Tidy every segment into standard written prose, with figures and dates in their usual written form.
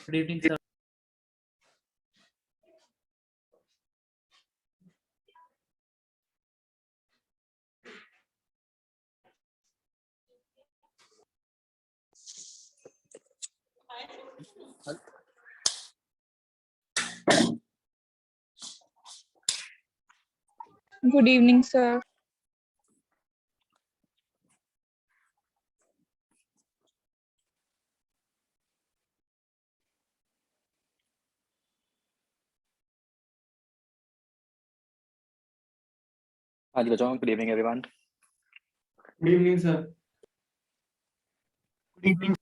Good evening sir. Good evening, sir. हाँ जी बच्चों, good evening everyone. Good evening sir. Good evening.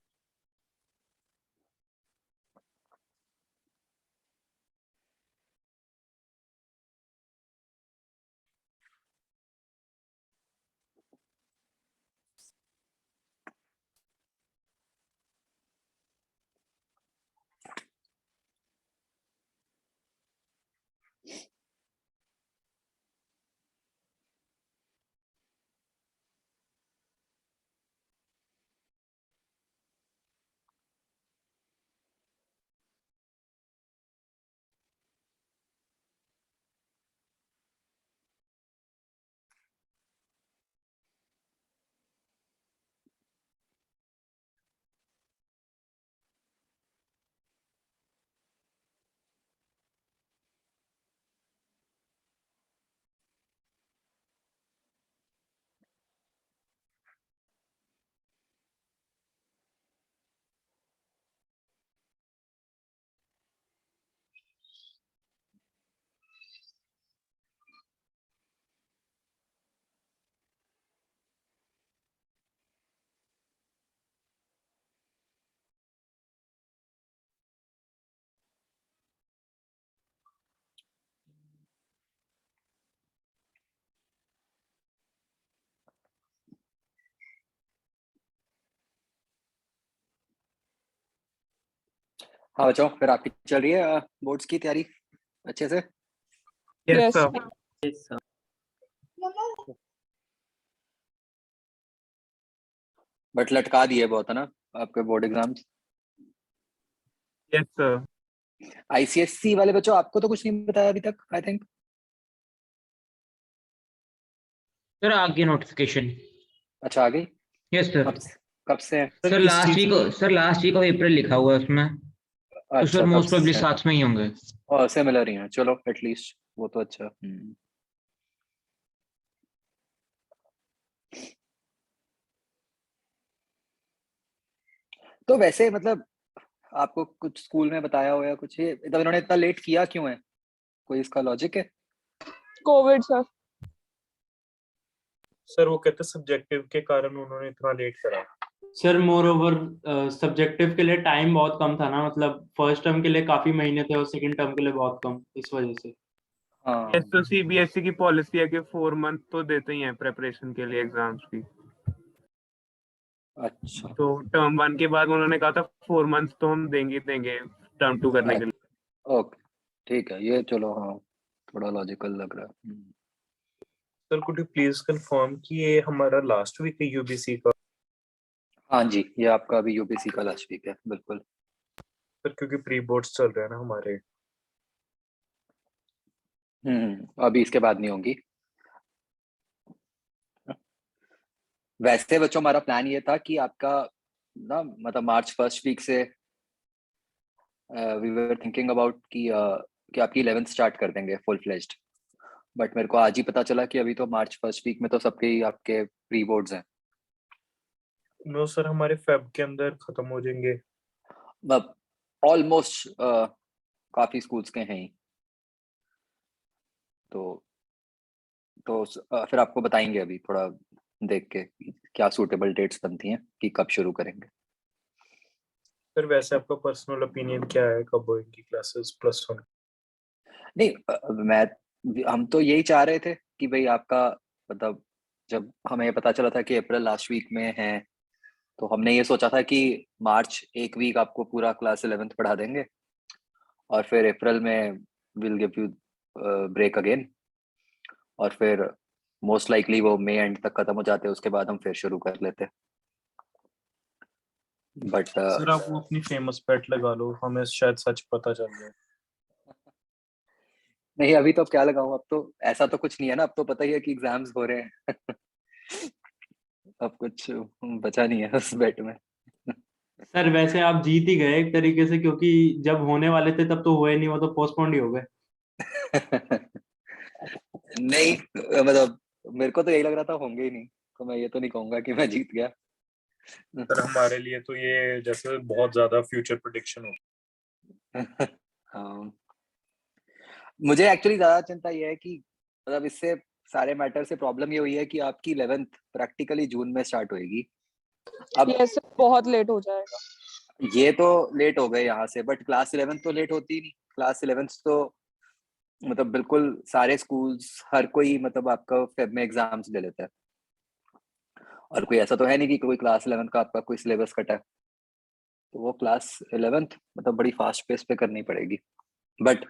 हाँ बच्चों, फिर आपकी चल रही है बोर्ड्स की तैयारी अच्छे से? Yes Yes, sir. Yes sir. But लटका दिए बहुत है ना आपके board exams. Yes sir. ICSC वाले बच्चों, आपको तो कुछ नहीं बताया अभी तक आई थिंक। सर आगे नोटिफिकेशन। अच्छा, आ गई? Yes sir. कब से है? Sir last week of April लिखा हुआ है उसमें, तो सर अच्छा, मोस्ट कब प्रोबेबली से? साथ में ही होंगे। और सिमिलर ही हैं, चलो एटलीस्ट वो तो अच्छा। तो वैसे मतलब आपको कुछ स्कूल में बताया हो या कुछ, ये मतलब इन्होंने इतना लेट किया क्यों है? कोई इसका लॉजिक है? COVID, sir. सर वो कहते सब्जेक्टिव के कारण उन्होंने इतना लेट करा। सर मोर ओवर सब्जेक्टिव के लिए टाइम बहुत कम था ना, मतलब फर्स्ट टर्म के लिए काफी महीने थे और सेकंड टर्म के लिए बहुत कम, इस वजह से। हाँ, यस तो सीबीएसई की पॉलिसी है कि 4 मंथ तो देते ही हैं प्रिपरेशन के लिए एग्जाम्स की। अच्छा तो टर्म 1 के बाद उन्होंने कहा था 4 मंथ तो हम देंगे टर्म 2 करने के लिए। ओके, ठीक है, ये चलो हाँ थोड़ा लॉजिकल लग रहा है। Sir could you please confirm कि ये हमारा लास्ट वीक है यूबीसी का? हाँ जी, ये आपका अभी यूपीसी का लास्ट वीक है, बिल्कुल। सर क्योंकि प्री बोर्ड्स चल रहे हैं ना हमारे। अभी इसके बाद नहीं होंगी। वैसे बच्चों, हमारा प्लान ये था कि आपका ना मतलब मार्च फर्स्ट वीक से वी वर थिंकिंग अबाउट कि आपकी 11th स्टार्ट कर देंगे फुल फ्लेज्ड। बट मेरे को आज ही पता चला कि अभी तो मार्च फर्स्ट वीक में तो सबके ही आपके प्री बोर्ड्स हैं। नो सर, हमारे फेब के अंदर खत्म हो जाएंगे। मतलब ऑलमोस्ट काफी स्कूल्स के हैं ही। तो फिर आपको बताएंगे अभी थोड़ा देख के क्या सूटेबल डेट्स बनती हैं कि कब शुरू करेंगे। सर वैसे आपका पर्सनल ओपिनियन क्या है, कब होंगी क्लासेस +1? नहीं, हम तो यही चाह रहे थे कि भाई आपका मतलब जब हमें पता चला था कि अप्रैल लास्ट वीक में है, तो हमने ये सोचा था कि मार्च एक वीक आपको पूरा क्लास 11th पढ़ा देंगे और फिर अप्रैल में will give you break again, और फिर मोस्ट लाइकली वो मई एंड तक खत्म हो जाते, उसके बाद हम फिर शुरू कर लेते। बट सर आप वो अपनी फेमस बेट लगा लो, हमें शायद सच पता चल जाए। नहीं, अभी तो अब क्या लगाऊं, अब तो ऐसा तो कुछ नहीं है ना, अब तो पता ही है कि एग्जाम्स हो रहे हैं। अब कुछ बचा नहीं है उस बेट में। सर वैसे आप जीत ही गए एक तरीके से, क्योंकि जब होने वाले थे तब तो हुए नहीं, वो तो पोस्टपोन्ड ही हो गए। नहीं, मतलब मेरे को तो यही लग रहा था होंगे ही नहीं, तो मैं ये तो नहीं कहूंगा कि मैं जीत गया। सर हमारे लिए तो ये जैसे बहुत ज्यादा फ्यूचर प्रेडिक्शन हो। हाँ, मुझे एक्चुअली ज्यादा चिंता ये है कि मतलब इससे सारे मैटर से प्रॉब्लम ये हुई है कि आपकी 11th प्रैक्टिकली जून में स्टार्ट होएगी। अब यस सर, बहुत लेट हो जाएगा। ये तो लेट हो गए यहाँ से, बट क्लास 11 तो लेट होती ही नहीं। क्लास 11 तो मतलब बिल्कुल सारे स्कूल्स, हर कोई मतलब आपका फेब में एग्जाम्स ले लेता है, और कोई ऐसा तो है नहीं कि कोई क्लास 11 का आपका कोई सिलेबस कटा है। तो वो क्लास 11th मतलब बड़ी फास्ट पेस पे करनी पड़ेगी। बट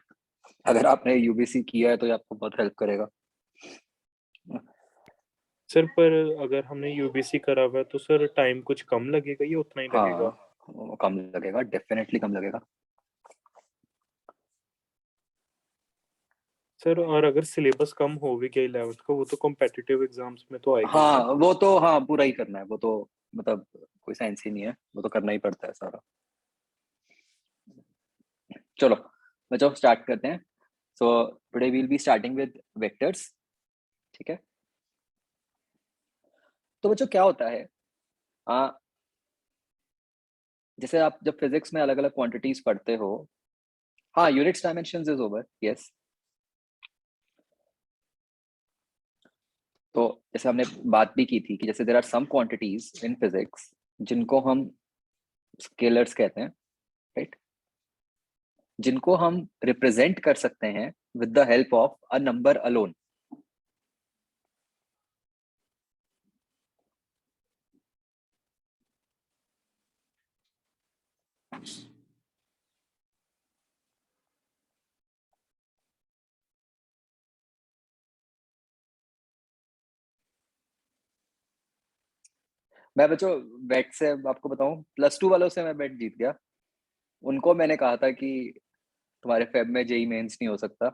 अगर आपने यूबीसी किया है तो ये आपको बहुत हेल्प करेगा। सर पर अगर हमने यूबीसी करा हुआ है तो सर टाइम कुछ कम लगेगा या उतना ही लगेगा? हाँ, वो कम लगेगा, डेफिनेटली कम लगेगा। सर और अगर सिलेबस कम हो भी गया 11th का, वो तो कॉम्पिटिटिव एग्जाम्स में तो आएगा ही हाँ, ना। वो तो हाँ पूरा ही करना है, वो तो मतलब कोई साइंस ही नहीं है, वो तो करना ही पड़ता है सारा। चलो बच्चों स्टार्ट करते हैं। So today we'll be starting with vectors, ठीक है। तो बच्चों क्या होता है, आ, जैसे आप जब फिजिक्स में अलग अलग क्वांटिटीज पढ़ते हो, हाँ units dimensions is over, yes. तो जैसे हमने बात भी की थी कि जैसे there are some quantities in physics जिनको हम स्केलर्स कहते हैं, राइट, जिनको हम रिप्रेजेंट कर सकते हैं with the help of a number alone. मैं बच्चों बेट से आपको बताऊं, +2 वालों से मैं बेट जीत गया। उनको मैंने कहा था कि तुम्हारे फेब में जेई मेंस नहीं हो सकता,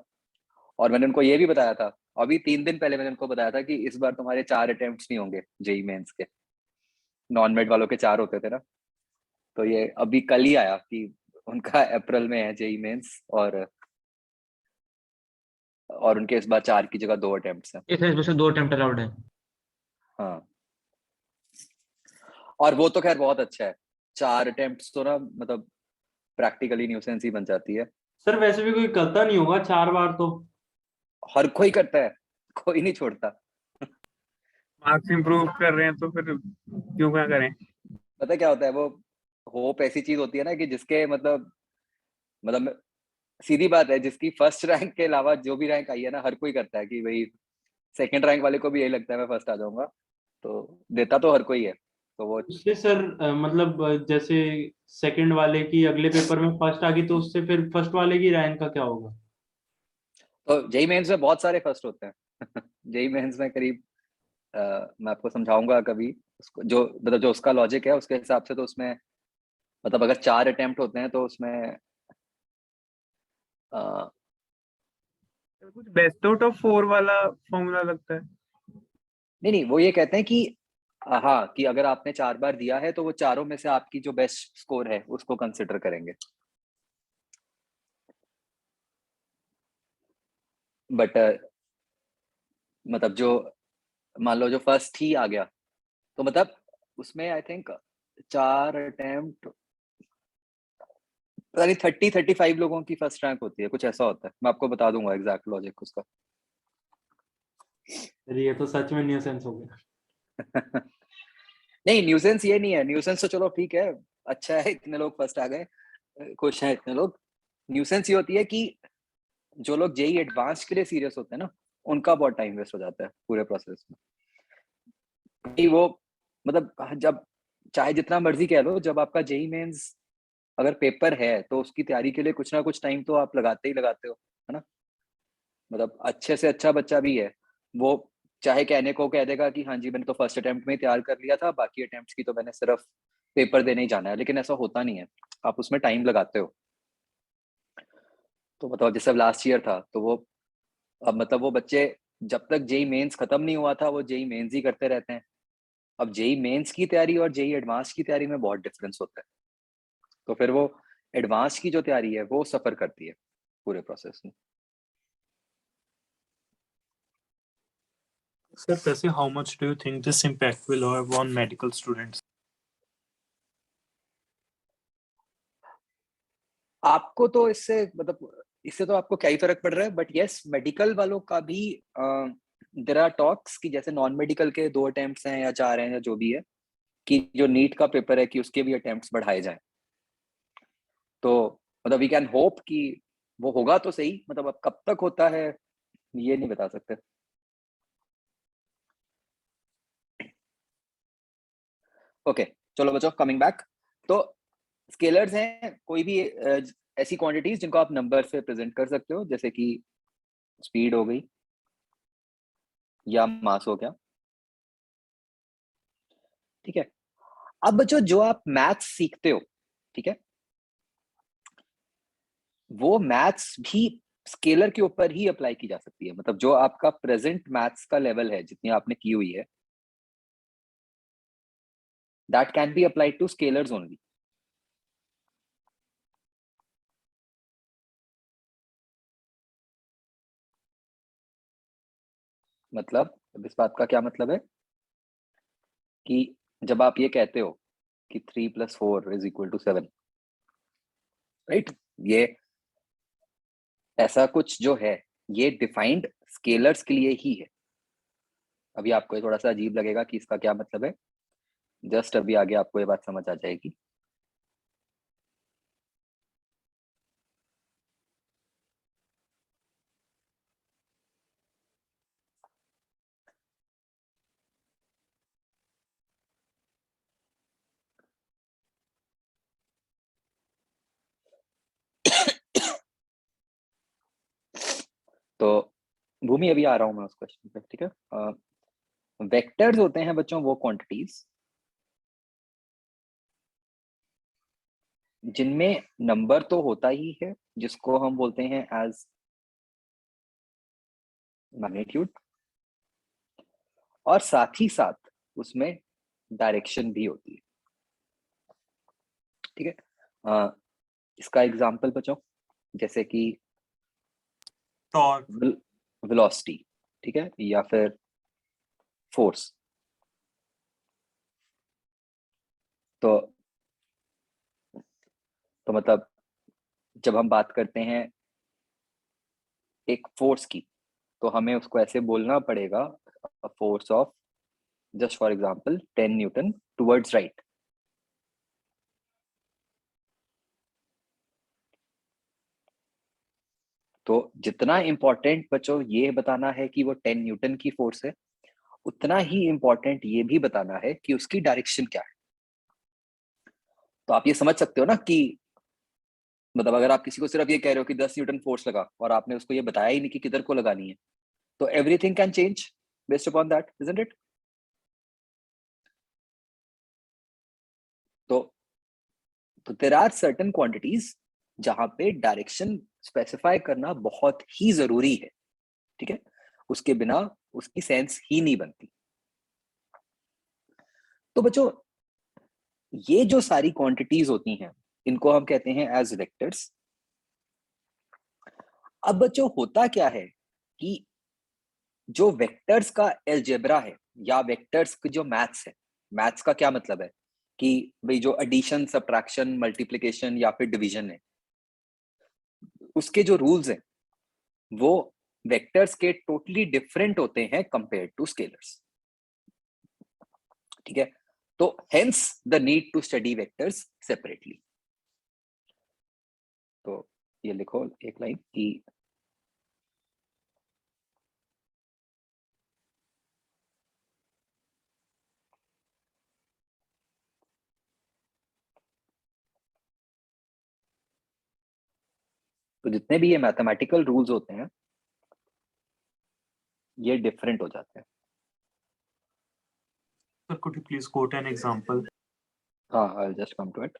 और मैंने उनको ये भी बताया था, अभी 3 दिन पहले मैंने उनको बताया था कि इस बार तुम्हारे 4 अटेम्प्ट्स नहीं होंगे जेई मेंस के। नॉन मेड वालों के 4 होते थे ना, तो ये अभी कल ही आया कि उनका अप्रैल में है जेई मेंस, और उनके इस बार 4 की जगह 2 अटेम्प्ट्स हैं। इस वजह से 2 अटेम्प्ट अलाउड है। हाँ, और वो तो खैर बहुत अच्छा है, 4 अटेम्प्ट्स तो ना मतलब प्रैक्टिकली न्यूसेंस ही बन जाती है। सर वैसे भी कोई करता नहीं होगा 4 बार तो। हर कोई करता है, कोई नहीं छोड़ता। मार्क्स इंप्रूव कर रहे हैं तो फिर क्यों क्या करें। पता क्या होता है, वो होप ऐसी चीज होती है ना कि जिसके मतलब सीधी बात है, जिसकी फर्स्ट रैंक के अलावा जो भी रैंक आई है ना, हर कोई करता है कि भाई सेकंड रैंक वाले को भी यही लगता है मैं फर्स्ट आ जाऊंगा, तो देता तो हर कोई है। तो वो उससे सर मतलब जैसे सेकंड वाले की अगले पेपर में फर्स्ट आ गई तो उससे फिर फर्स्ट वाले की रैंक का क्या होगा? तो जेई मेंस में बहुत सारे फर्स्ट होते हैं। जेई मेंस में करीब मैं आपको समझाऊंगा कभी उसको, जो मतलब जो उसका लॉजिक है उसके हिसाब से, तो उसमें मतलब अगर 4 अटेम्प्ट होते हैं तो उसमें अ, कुछ बेस्ट आउट ऑफ 4 वाला फॉर्मूला लगता है। नहीं नहीं, वो ये कहते हैं कि हाँ, कि अगर आपने 4 बार दिया है तो वो चारों में से आपकी जो बेस्ट स्कोर है उसको कंसिडर करेंगे। बट मतलब जो मान लो जो फर्स्ट ही आ गया, तो मतलब उसमें आई थिंक 4 अटेम्प्ट, पता नहीं 30-35 लोगों की फर्स्ट रैंक होती है, कुछ ऐसा होता है। मैं आपको बता दूंगा एग्जैक्ट लॉजिक उसका। अरे ये तो सच में न्यू सेंस हो गया। नहीं, न्यूसेंस ये नहीं है, न्यूसेंस तो चलो ठीक है, अच्छा है इतने लोग फर्स्ट आ गए, खुश हैं इतने लोग। न्यूसेंस ये होती है कि जो लोग जेई एडवांस के लिए सीरियस होते हैं ना, उनका बहुत टाइम वेस्ट हो जाता है पूरे प्रोसेस में। कि वो मतलब जब चाहे जितना मर्जी कह लो, जब आपका जेई मेंस अगर पेपर है तो उसकी तैयारी के लिए कुछ ना कुछ टाइम तो आप लगाते ही लगाते हो, है ना। मतलब अच्छे से अच्छा बच्चा भी है, वो चाहे कहने को कह देगा कि हाँ जी मैंने तो फर्स्ट अटेम्प्ट में ही तैयार कर लिया था, बाकी अटेम्प्ट्स की तो मैंने सिर्फ पेपर देने ही जाना है, लेकिन ऐसा होता नहीं है, आप उसमें टाइम लगाते हो। तो मतलब जैसे लास्ट ईयर था, तो वो अब मतलब वो बच्चे जब तक जेई मेंस खत्म नहीं हुआ था वो जेई मेंस ही करते रहते हैं। अब जेई मेंस की तैयारी और जेई एडवांस की तैयारी में बहुत डिफरेंस होता है, तो फिर वो एडवांस की जो तैयारी है वो सफर करती है पूरे प्रोसेस में। Sir, वैसे how much do you think this impact will have on medical students? आपको तो इससे मतलब इससे तो आपको क्या ही फर्क पड़ रहा है, बट यस मेडिकल वालों का भी देयर आर टॉक्स कि जैसे नॉन मेडिकल के 2 अटेम्प्ट्स हैं या 4 हैं या जो भी है, कि जो नीट का पेपर है कि उसके भी अटेम्प्ट्स बढ़ाए जाएं। तो मतलब वी कैन होप कि वो होगा तो सही, मतलब अब कब तक होता है ये नहीं बता सकते। ओके चलो बच्चों, कमिंग बैक, तो स्केलर्स हैं कोई भी ऐसी क्वांटिटीज जिनको आप नंबर से प्रेजेंट कर सकते हो, जैसे कि स्पीड हो गई या मास हो गया, ठीक है। अब बच्चों जो आप मैथ्स सीखते हो, ठीक है, वो मैथ्स भी स्केलर के ऊपर ही अप्लाई की जा सकती है। मतलब जो आपका प्रेजेंट मैथ्स का लेवल है जितनी आपने की हुई है, that can be applied to scalars only. मतलब इस बात का क्या मतलब है कि जब आप ये कहते हो कि 3 + 4 = 7, राइट, ये ऐसा कुछ जो है ये डिफाइंड स्केलर्स के लिए ही है। अभी आपको ये थोड़ा सा अजीब लगेगा कि इसका क्या मतलब है, जस्ट अभी आगे आपको ये बात समझ आ जाएगी। तो भूमि अभी आ रहा हूं मैं उस क्वेश्चन पे, ठीक है। वेक्टर्स होते हैं बच्चों वो क्वांटिटीज जिनमें नंबर तो होता ही है जिसको हम बोलते हैं एज मैग्नीट्यूड, और साथ ही साथ उसमें डायरेक्शन भी होती है, ठीक है। इसका एग्जांपल बच्चों जैसे कि Torque. वेलोसिटी, ठीक है, या फिर फोर्स। तो मतलब जब हम बात करते हैं एक फोर्स की, तो हमें उसको ऐसे बोलना पड़ेगा, force of just for example 10 Newton towards right. तो जितना इंपॉर्टेंट बच्चों ये बताना है कि वो 10 न्यूटन की फोर्स है, उतना ही इंपॉर्टेंट ये भी बताना है कि उसकी डायरेक्शन क्या है। तो आप ये समझ सकते हो ना कि मतलब अगर आप किसी को सिर्फ ये कह रहे हो कि 10 न्यूटन फोर्स लगा और आपने उसको ये बताया ही नहीं कि किधर को लगानी है, तो everything can change based upon that, isn't it? तो देयर आर सर्टेन क्वांटिटीज जहां पे डायरेक्शन स्पेसिफाई करना बहुत ही जरूरी है, ठीक है, उसके बिना उसकी सेंस ही नहीं बनती। तो बच्चों ये जो सारी क्वांटिटीज होती हैं इनको हम कहते हैं एज वेक्टर्स। अब बच्चों होता क्या है कि जो वेक्टर्स का एलजेब्रा है या वेक्टर्स की जो मैथ्स है, मैथ्स का क्या मतलब है कि भाई जो एडिशन सब्ट्रैक्शन मल्टीप्लिकेशन या फिर डिवीजन है, उसके जो रूल्स हैं वो वेक्टर्स के टोटली डिफरेंट होते हैं कंपेयर टू स्केलर्स, ठीक है। तो hence the need to study vectors separately. तो ये लिखो एक लाइन कि तो जितने भी ये मैथमेटिकल रूल्स होते हैं ये डिफरेंट हो जाते हैं। Sir, could you please quote an example? हाँ, I'll just come to it.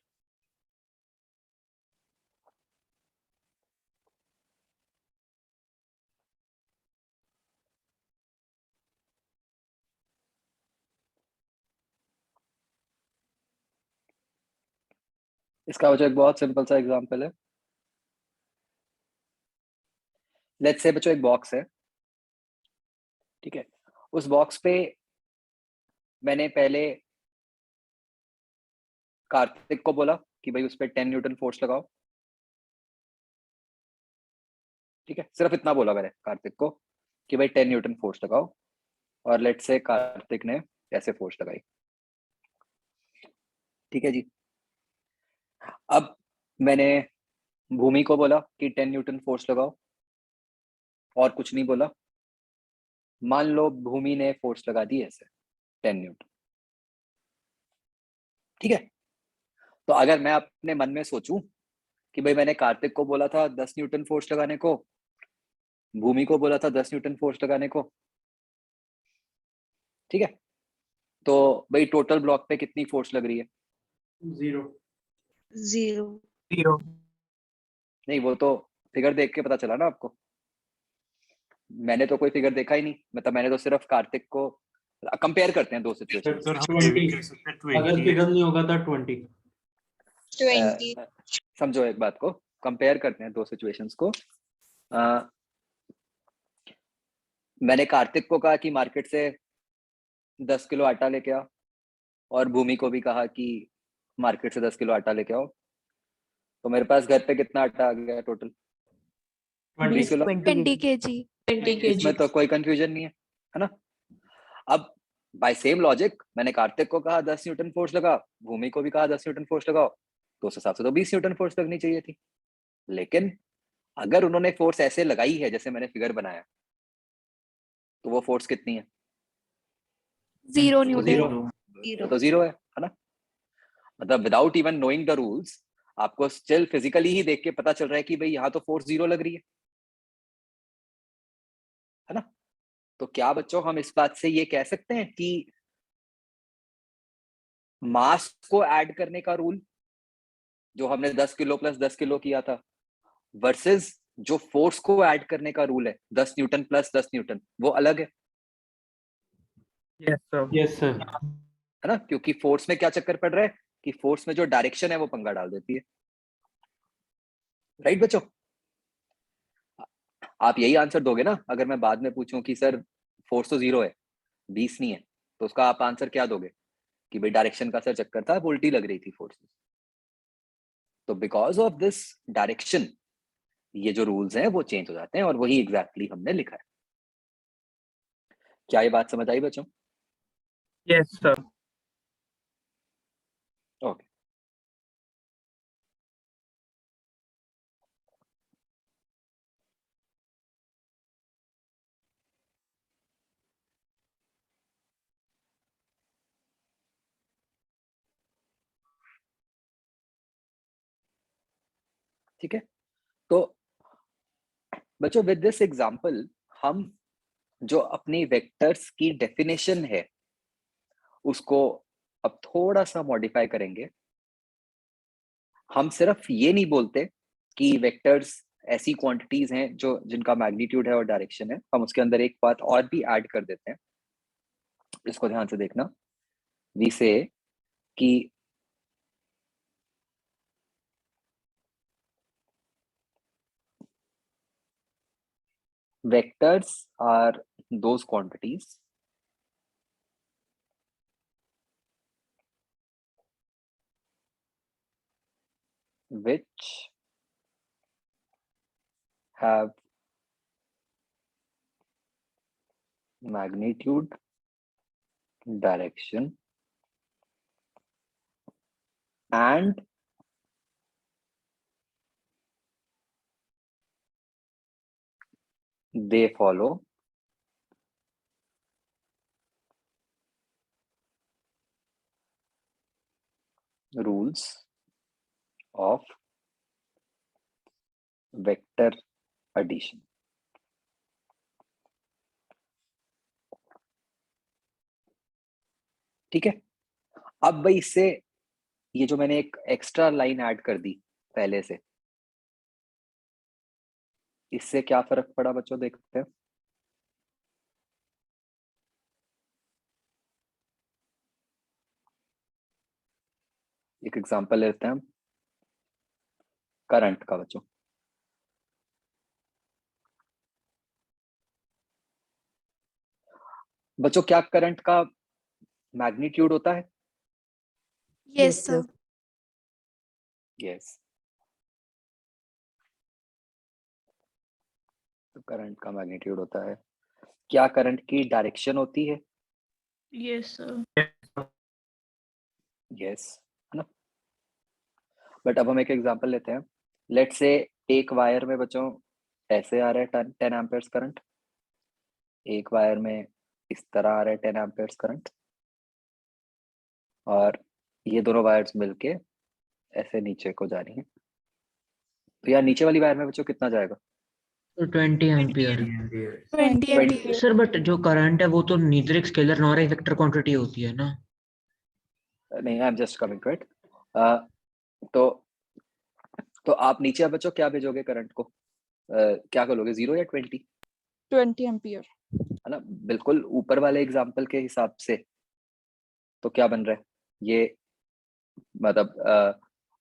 इसका बच्चों एक बहुत सिंपल सा एग्जांपल है. लेट्स से बच्चों एक बॉक्स है, ठीक है. उस बॉक्स पे मैंने पहले कार्तिक को बोला कि भाई उस पर 10 न्यूटन फोर्स लगाओ, ठीक है. सिर्फ इतना बोला मैंने कार्तिक को कि भाई 10 न्यूटन फोर्स लगाओ, और लेट्स से कार्तिक ने ऐसे फोर्स लगाई, ठीक है जी. अब मैंने भूमि को बोला कि 10 न्यूटन फोर्स लगाओ, और कुछ नहीं बोला. मान लो भूमि ने फोर्स लगा दी ऐसे 10 न्यूटन, ठीक है. तो अगर मैं अपने मन में सोचूं कि भाई मैंने कार्तिक को बोला था 10 न्यूटन फोर्स लगाने को, भूमि को बोला था 10 न्यूटन फोर्स लगाने को, ठीक है. तो भाई टोटल ब्लॉक पे कितनी फोर्स लग रही है? 0. 0. नहीं, वो तो फिगर देख के पता चला ना आपको. मैंने तो कोई फिगर देखा ही नहीं, मतलब मैंने तो सिर्फ कार्तिक को कंपेयर करते हैं दो सिचुएशन. तो हम ये भी कह सकते हैं अगर 20 फिगर नहीं होगा तो 20. 20 समझो एक बात को, कंपेयर करते हैं दो सिचुएशंस को. मैंने कार्तिक को कहा कि मार्केट से 10 किलो आटा लेके आ, और भूमि को भी कहा कि मार्केट से 10 किलो आटा लेके आओ. तो मेरे पास घर पे कितना आटा आ गया टोटल? 20 किलो. 20 kg. 20 इसमें kg. तो कोई कंफ्यूजन नहीं है ना. अब बाय सेम लॉजिक मैंने कार्तिक को कहा 10 न्यूटन फोर्स लगा, भूमि को भी कहा 10 न्यूटन फोर्स लगाओ, तो उस हिसाब से तो 20 न्यूटन फोर्स लगनी चाहिए थी. लेकिन अगर उन्होंने फोर्स ऐसे लगाई है जैसे मैंने फिगर बनाया, तो वो फोर्स कितनी है? 0 तो Newton. तो जीरो है ना. मतलब without even knowing the rules आपको स्टिल फिजिकली ही देख के पता चल रहा है कि भाई यहाँ तो फोर्स 0 लग रही है ना. तो क्या बच्चों हम इस बात से ये कह सकते हैं कि मास को ऐड करने का रूल जो हमने 10 किलो प्लस 10 किलो किया था, वर्सेस जो फोर्स को ऐड करने का रूल है 10 न्यूटन प्लस 10 न्यूटन, वो अलग है? Yes sir. Yes sir. है ना. क्योंकि फोर्स में क्या चक्कर पड़ रहा है कि फोर्स में जो डायरेक्शन है वो पंगा डाल देती है. राइट बच्चों? आप यही आंसर दोगे ना अगर मैं बाद में पूछूं कि सर फोर्स तो 0 है, 20 नहीं है, तो उसका आप आंसर क्या दोगे कि भाई डायरेक्शन का सर चक्कर था, उल्टी लग रही थी फोर्सेस. तो बिकॉज ऑफ दिस डायरेक्शन ये जो रूल्स हैं वो चेंज हो जाते हैं, और वही एग्जैक्टली हमने लिखा है. क्या ये बात समझ आई बच्चों? Yes sir. ओके. ठीक है. तो बच्चों विद दिस एग्जांपल हम जो अपनी वेक्टर्स की डेफिनेशन है उसको अब थोड़ा सा मॉडिफाई करेंगे. हम सिर्फ ये नहीं बोलते कि वेक्टर्स ऐसी क्वांटिटीज हैं जो जिनका मैग्नीट्यूड है और डायरेक्शन है, हम उसके अंदर एक बात और भी ऐड कर देते हैं. इसको ध्यान से देखना. वी से कि vectors are those quantities which have magnitude, direction and they follow rules of vector addition. ठीक है. अब भाई इससे ये जो मैंने एक एक्स्ट्रा लाइन ऐड कर दी पहले से, इससे क्या फर्क पड़ा बच्चों, देखते हैं। एक एग्जांपल लेते हैं हम करंट का बच्चों। बच्चों क्या करंट का मैग्नीट्यूड होता है? Yes, sir. यस, तो करंट का मैग्नीट्यूड होता है। क्या करंट की डायरेक्शन होती है? Yes, sir. यस, है ना। बट अब हम एक एग्जांपल लेते हैं। लेट्स से एक वायर में बच्चों ऐसे आ रहा है 10 एम्पेयर्स करंट, एक वायर में इस तरह आ रहा है 10 एम्पेयर्स करंट, और ये दोनों वायर्स मिलके ऐसे नीचे को जा रही हैं। तो यार नीचे वाली वायर में बच्चों कितना जाएगा? तो 20 एम्पियर। 20 ampere. सर बट जो करंट है वो तो नीदर एक स्केलर नॉर एक वेक्टर क्वांटिटी होती है ना। नहीं, I am just coming to it. तो आप नीचे अब बच्चों क्या भेजोगे करंट को? क्या करोगे, 0 या 20? 20 ampere. है ना, बिल्कुल ऊपर वाले एग्जाम्पल के हिसाब से। तो क्या बन रहा है ये, मतलब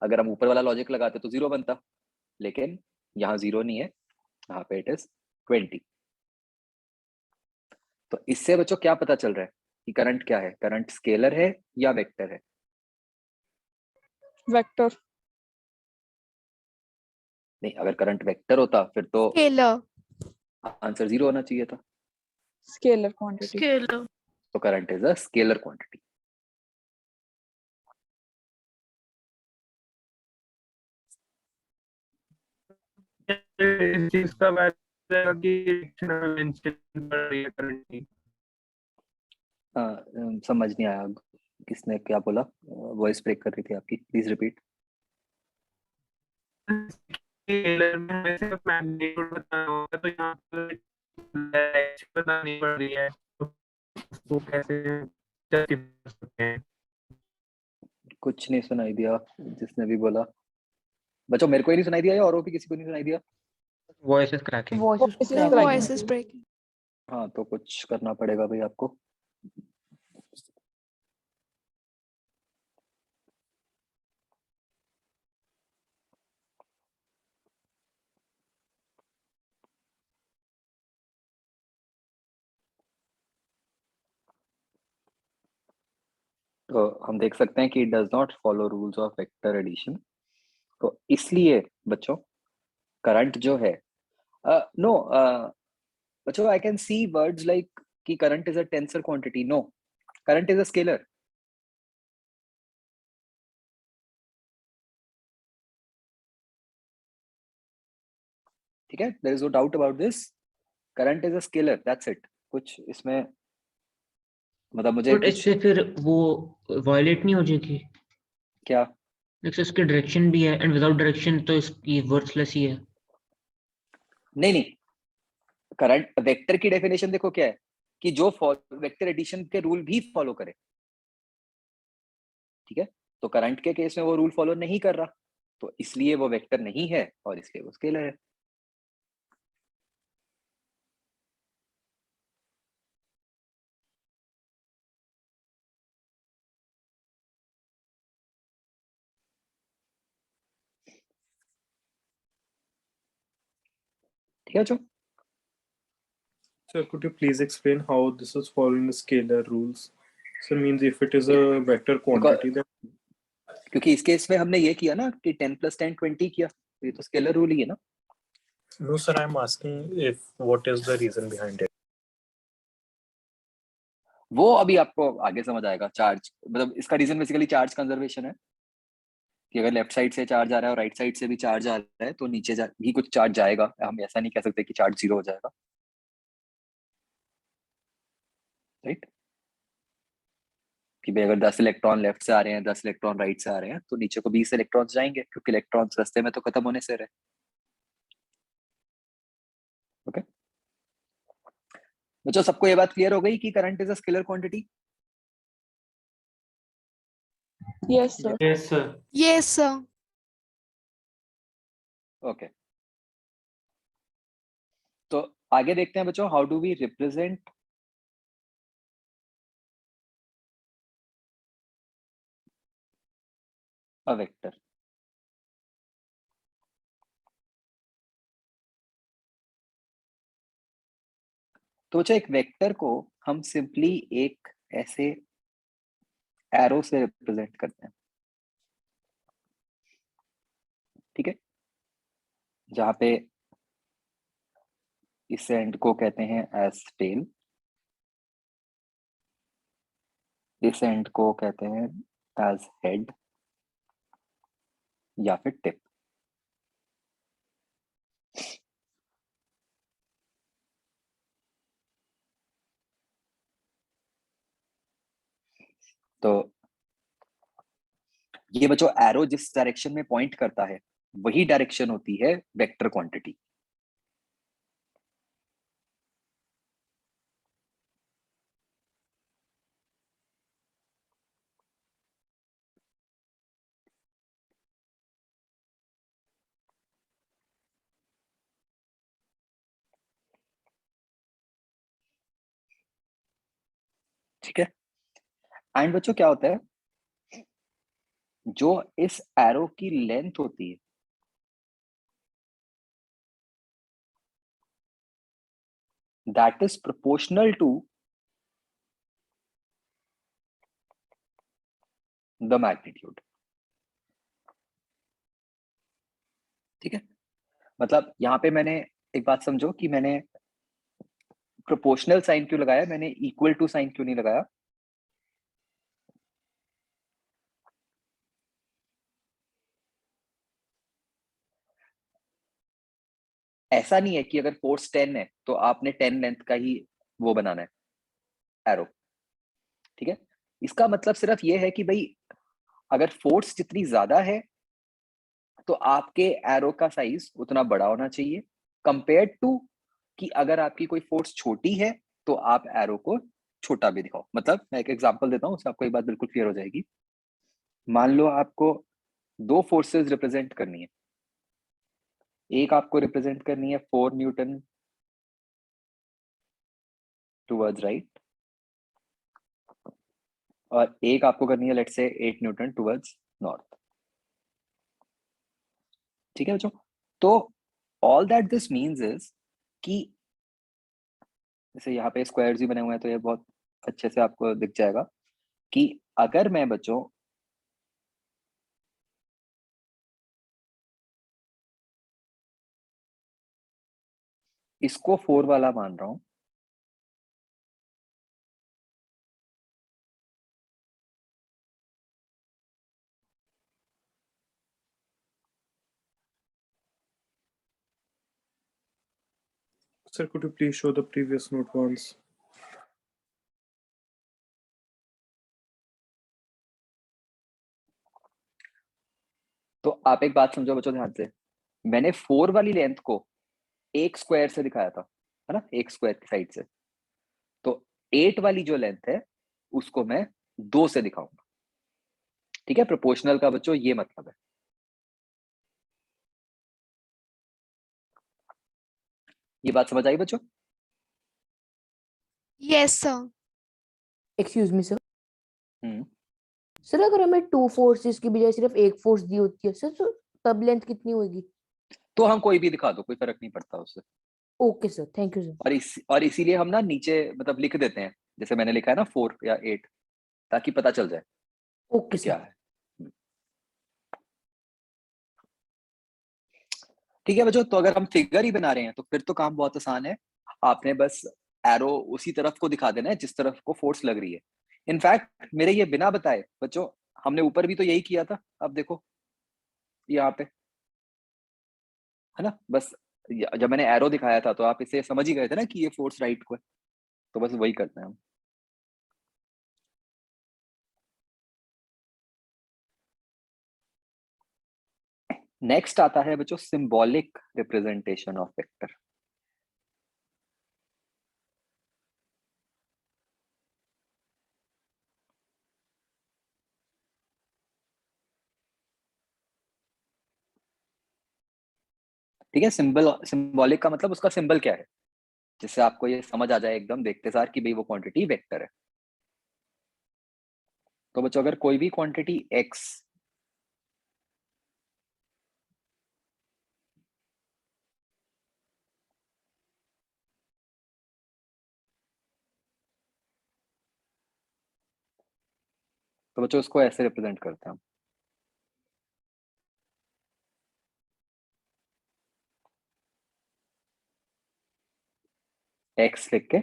अगर हम ऊपर वाला लॉजिक लगाते तो 0 बनता, लेकिन यहाँ 0 नहीं है, यहाँ पे इट इज 20। तो इससे बच्चों क्या पता चल रहा है कि करंट क्या है? करंट स्केलर है या वेक्टर है? Vector. नहीं, अगर करंट वेक्टर होता फिर तो Scalar. आंसर 0 होना चाहिए था। Scalar quantity. Scalar. तो current is a scalar quantity. इस चीज का वैसे कि direction में mention कर रही है current की। समझ नहीं आया किसने क्या बोला, वॉइस ब्रेक कर रही थी आपकी, प्लीज रिपीट। स्केलर में हमें सिर्फ मैग्नीट्यूड बताना होगा, तो यहाँ पर डायरेक्शन बतानी पड़ रही है, तो उसको कैसे justify कर सकते हैं? कुछ नहीं सुनाई दिया जिसने भी बोला। बच्चों मेरे को ही नहीं सुनाई दिया या औरों भी किसी को नहीं सुनाई दिया? Voice is cracking. Voice is cracking. Voice is breaking. हाँ, तो कुछ करना पड़ेगा भाई आपको। तो हम देख सकते हैं कि it does not follow rules of vector addition. तो इसलिए बच्चों करंट जो है, नो बच्चों, I can see words like कि current is a tensor quantity. No, current is a scalar. ठीक है, there is no doubt about this. Current is a scalar, that's it. कुछ इसमें मतलब मुझे बट कुछ इससे फिर वो वायलेट नहीं हो जाएगी? क्या? देखो इसकी डायरेक्शन भी है एंड विदाउट डायरेक्शन तो इसकी वर्थलेस ही है। नहीं नहीं, करंट वेक्टर की डेफिनेशन देखो क्या है कि जो वेक्टर एडिशन के रूल भी फॉलो करे। ठीक है, तो करंट के केस में वो रूल फॉलो नहीं कर रहा, तो इसलिए वो वेक्टर नहीं है और इसलिए वो स्केलर है। ठीक है बच्चों? Sir, could you please explain how this is following the scalar rules? So means if it is a vector quantity, then क्योंकि इस केस में हमने ये किया ना कि 10 + 10 20 किया, तो ये तो स्केलर रूल ही है ना। no, sir, I'm asking if what is the reason behind it. वो अभी आपको आगे समझ आएगा। चार्ज मतलब इसका रीजन बेसिकली चार्ज कंजर्वेशन है कि अगर लेफ्ट साइड से चार्ज आ रहा है और राइट साइड से भी चार्ज आ रहा है तो नीचे भी कुछ चार्ज जाएगा। हम ऐसा नहीं कह सकते कि चार्ज 0 हो जाएगा, राइट? कि भाई अगर 10 इलेक्ट्रॉन लेफ्ट से आ रहे हैं, 10 इलेक्ट्रॉन राइट से आ रहे हैं, तो नीचे को 20 इलेक्ट्रॉन जाएंगे क्योंकि इलेक्ट्रॉन्स रास्ते में तो खत्म होने से रहे। ओके बच्चों, सबको ये बात क्लियर हो गई कि current is a scalar quantity? Yes, sir. Yes, sir. Yes, sir. Okay, तो आगे देखते हैं बच्चों, how do we represent a vector. तो बच्चों एक वेक्टर को हम सिंपली एक ऐसे एरो से रिप्रेजेंट करते हैं, ठीक है, जहां पे इस एंड को कहते हैं एज टेल, इस एंड को कहते हैं एज हेड या फिर टिप। तो ये बच्चों एरो जिस डायरेक्शन में पॉइंट करता है वही डायरेक्शन होती है वेक्टर क्वांटिटी। ठीक है, एंड बच्चों क्या होता है, जो इस एरो की लेंथ होती है that is proportional to the magnitude. ठीक है, मतलब यहां पे मैंने एक बात समझो कि मैंने प्रोपोर्शनल साइन क्यों लगाया, मैंने इक्वल टू साइन क्यों नहीं लगाया। ऐसा नहीं है कि अगर फोर्स 10 है तो आपने 10 लेंथ का ही वो बनाना है एरो, ठीक है। इसका मतलब सिर्फ ये है कि भाई अगर फोर्स जितनी ज्यादा है तो आपके एरो का साइज उतना बड़ा होना चाहिए कंपेयर टू कि अगर आपकी कोई फोर्स छोटी है तो आप एरो को छोटा भी दिखाओ। मतलब मैं एक एग्जांपल देता हूं, उससे आपको एक बात बिल्कुल क्लियर हो जाएगी। मान लो आपको दो फोर्सेस रिप्रेजेंट करनी है, एक आपको रिप्रेजेंट करनी है 4 न्यूटन टुवर्ड्स राइट और एक आपको करनी है let's say 8 Newton towards north. ठीक है बच्चों, तो all that this means is कि जैसे यहाँ पे स्क्वायर्स भी बने हुए हैं तो ये बहुत अच्छे से आपको दिख जाएगा कि अगर मैं बच्चों इसको 4 वाला मान रहा हूं, Sir, could you please show the previous note once? तो आप एक बात समझो बच्चों ध्यान से, मैंने 4 वाली लेंथ को एक स्क्वायर से दिखाया था, है ना, एक स्क्वायर की साइड से। तो 8 वाली जो लेंथ है उसको मैं 2 से दिखाऊंगा। ठीक है, प्रोपोर्शनल का बच्चों ये मतलब है। ये बात समझ आई बच्चों? Yes, sir. Excuse me sir. Hmm, sir अगर हमें 2 फोर्सेस की बजाय सिर्फ एक फोर्स दी होती है सर, तो तब लेंथ कितनी होगी? तो हम कोई भी दिखा दो, कोई फर्क नहीं पड़ता उससे। Okay sir, thank you sir. और इसीलिए हम ना नीचे मतलब लिख देते हैं, जैसे मैंने लिखा है ना 4 या 8, ताकि पता चल जाए ओके कि क्या सर। है। ठीक है बच्चों, तो अगर हम फिगर ही बना रहे हैं तो फिर तो काम बहुत आसान है। आपने बस एरो उसी तरफ को दिखा देना है जिस तरफ को फोर्स लग रही है। इनफैक्ट मेरे ये बिना बताए बच्चों, हमने ऊपर भी तो यही किया था। अब देखो यहाँ पे, है ना, बस जब मैंने एरो दिखाया था तो आप इसे समझ ही गए थे ना कि ये फोर्स राइट को है, तो बस वही करते हैं हम। नेक्स्ट आता है बच्चों सिंबॉलिक रिप्रेजेंटेशन ऑफ वेक्टर। ठीक है, सिंबॉलिक का मतलब उसका सिंबल क्या है, जिससे आपको ये समझ आ जाए एकदम देखते सार कि भाई वो क्वांटिटी वेक्टर है। तो बच्चों अगर कोई भी क्वांटिटी x तो बच्चों उसको ऐसे रिप्रेजेंट करते हैं हम, x लिख के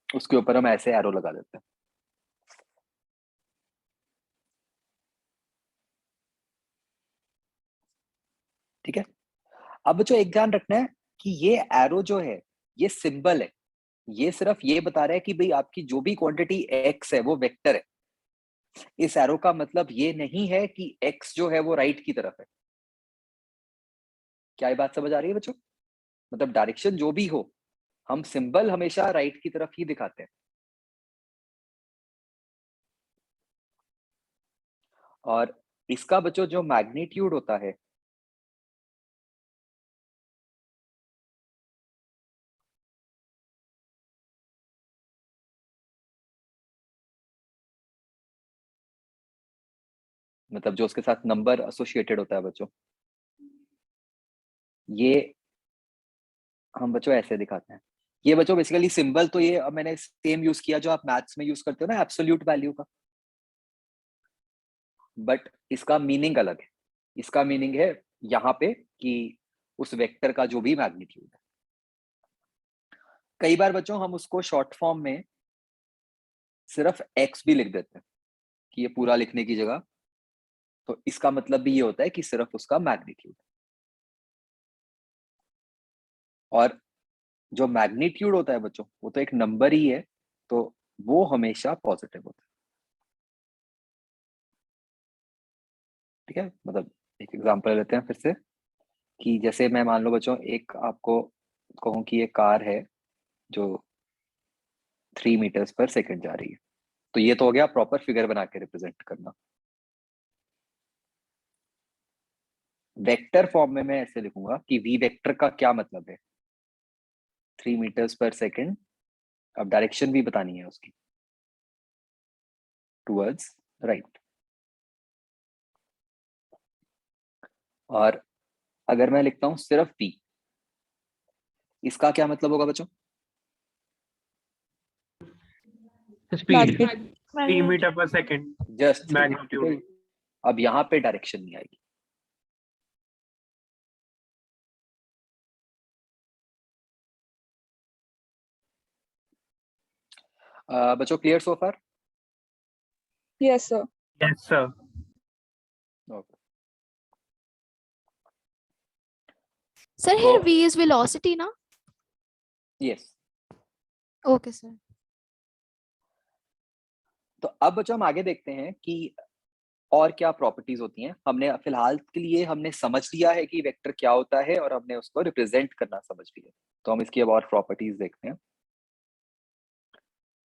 उसके ऊपर हम ऐसे एरो लगा देते हैं। ठीक है, अब बच्चों एक ध्यान रखना है कि ये एरो जो है ये सिंबल है, ये सिर्फ ये बता रहा है कि भाई आपकी जो भी क्वांटिटी x है वो वेक्टर है। इस एरो का मतलब ये नहीं है कि x जो है वो राइट की तरफ है। क्या ये बात समझ आ रही है बच्चों? मतलब डायरेक्शन जो भी हो, हम सिंबल हमेशा राइट की तरफ ही दिखाते हैं। और इसका बच्चों जो मैग्नीट्यूड होता है मतलब जो उसके साथ नंबर एसोसिएटेड होता है बच्चों, ये हम बच्चों ऐसे दिखाते हैं। ये बच्चों बेसिकली सिंबल तो ये अब मैंने सेम यूज किया जो आप मैथ्स में यूज करते हो ना, एब्सोल्यूट वैल्यू का, बट इसका मीनिंग अलग है। इसका मीनिंग है यहाँ पे कि उस वेक्टर का जो भी मैग्नीट्यूड है। कई बार बच्चों हम उसको शॉर्ट फॉर्म में सिर्फ x भी लिख देते हैं कि ये पूरा लिखने की जगह, तो इसका मतलब भी ये होता है कि सिर्फ उसका मैग्नीट्यूड। और जो मैग्नीट्यूड होता है बच्चों वो तो एक नंबर ही है, तो वो हमेशा पॉजिटिव होता है। ठीक है, मतलब एक एग्जांपल लेते हैं फिर से कि जैसे मैं मान लो बच्चों एक आपको कहूँ कि ये कार है जो 3 मीटर्स पर सेकंड जा रही है, तो ये तो हो गया प्रॉपर फिगर बना के रिप्रेजेंट करना। वेक्टर फॉर्म में मैं ऐसे लिखूंगा कि वी वेक्टर का क्या मतलब है, 3 मीटर्स पर सेकंड, अब डायरेक्शन भी बतानी है उसकी, टुवर्ड्स राइट। और अगर मैं लिखता हूं सिर्फ v, इसका क्या मतलब होगा बच्चों? स्पीड। 3 मीटर पर सेकंड जस्ट मैग्नीट्यूड। अब यहाँ पे डायरेक्शन नहीं आएगी। बच्चों क्लियर सो फार? Yes, sir. Yes sir. Okay, Sir, तो here V is velocity, na? Yes. Okay, sir. तो अब बच्चों हम आगे देखते हैं कि और क्या प्रॉपर्टीज होती हैं। हमने फिलहाल के लिए हमने समझ लिया है कि वेक्टर क्या होता है और हमने उसको रिप्रेजेंट करना समझ लिया, तो हम इसकी अब और प्रॉपर्टीज देखते हैं।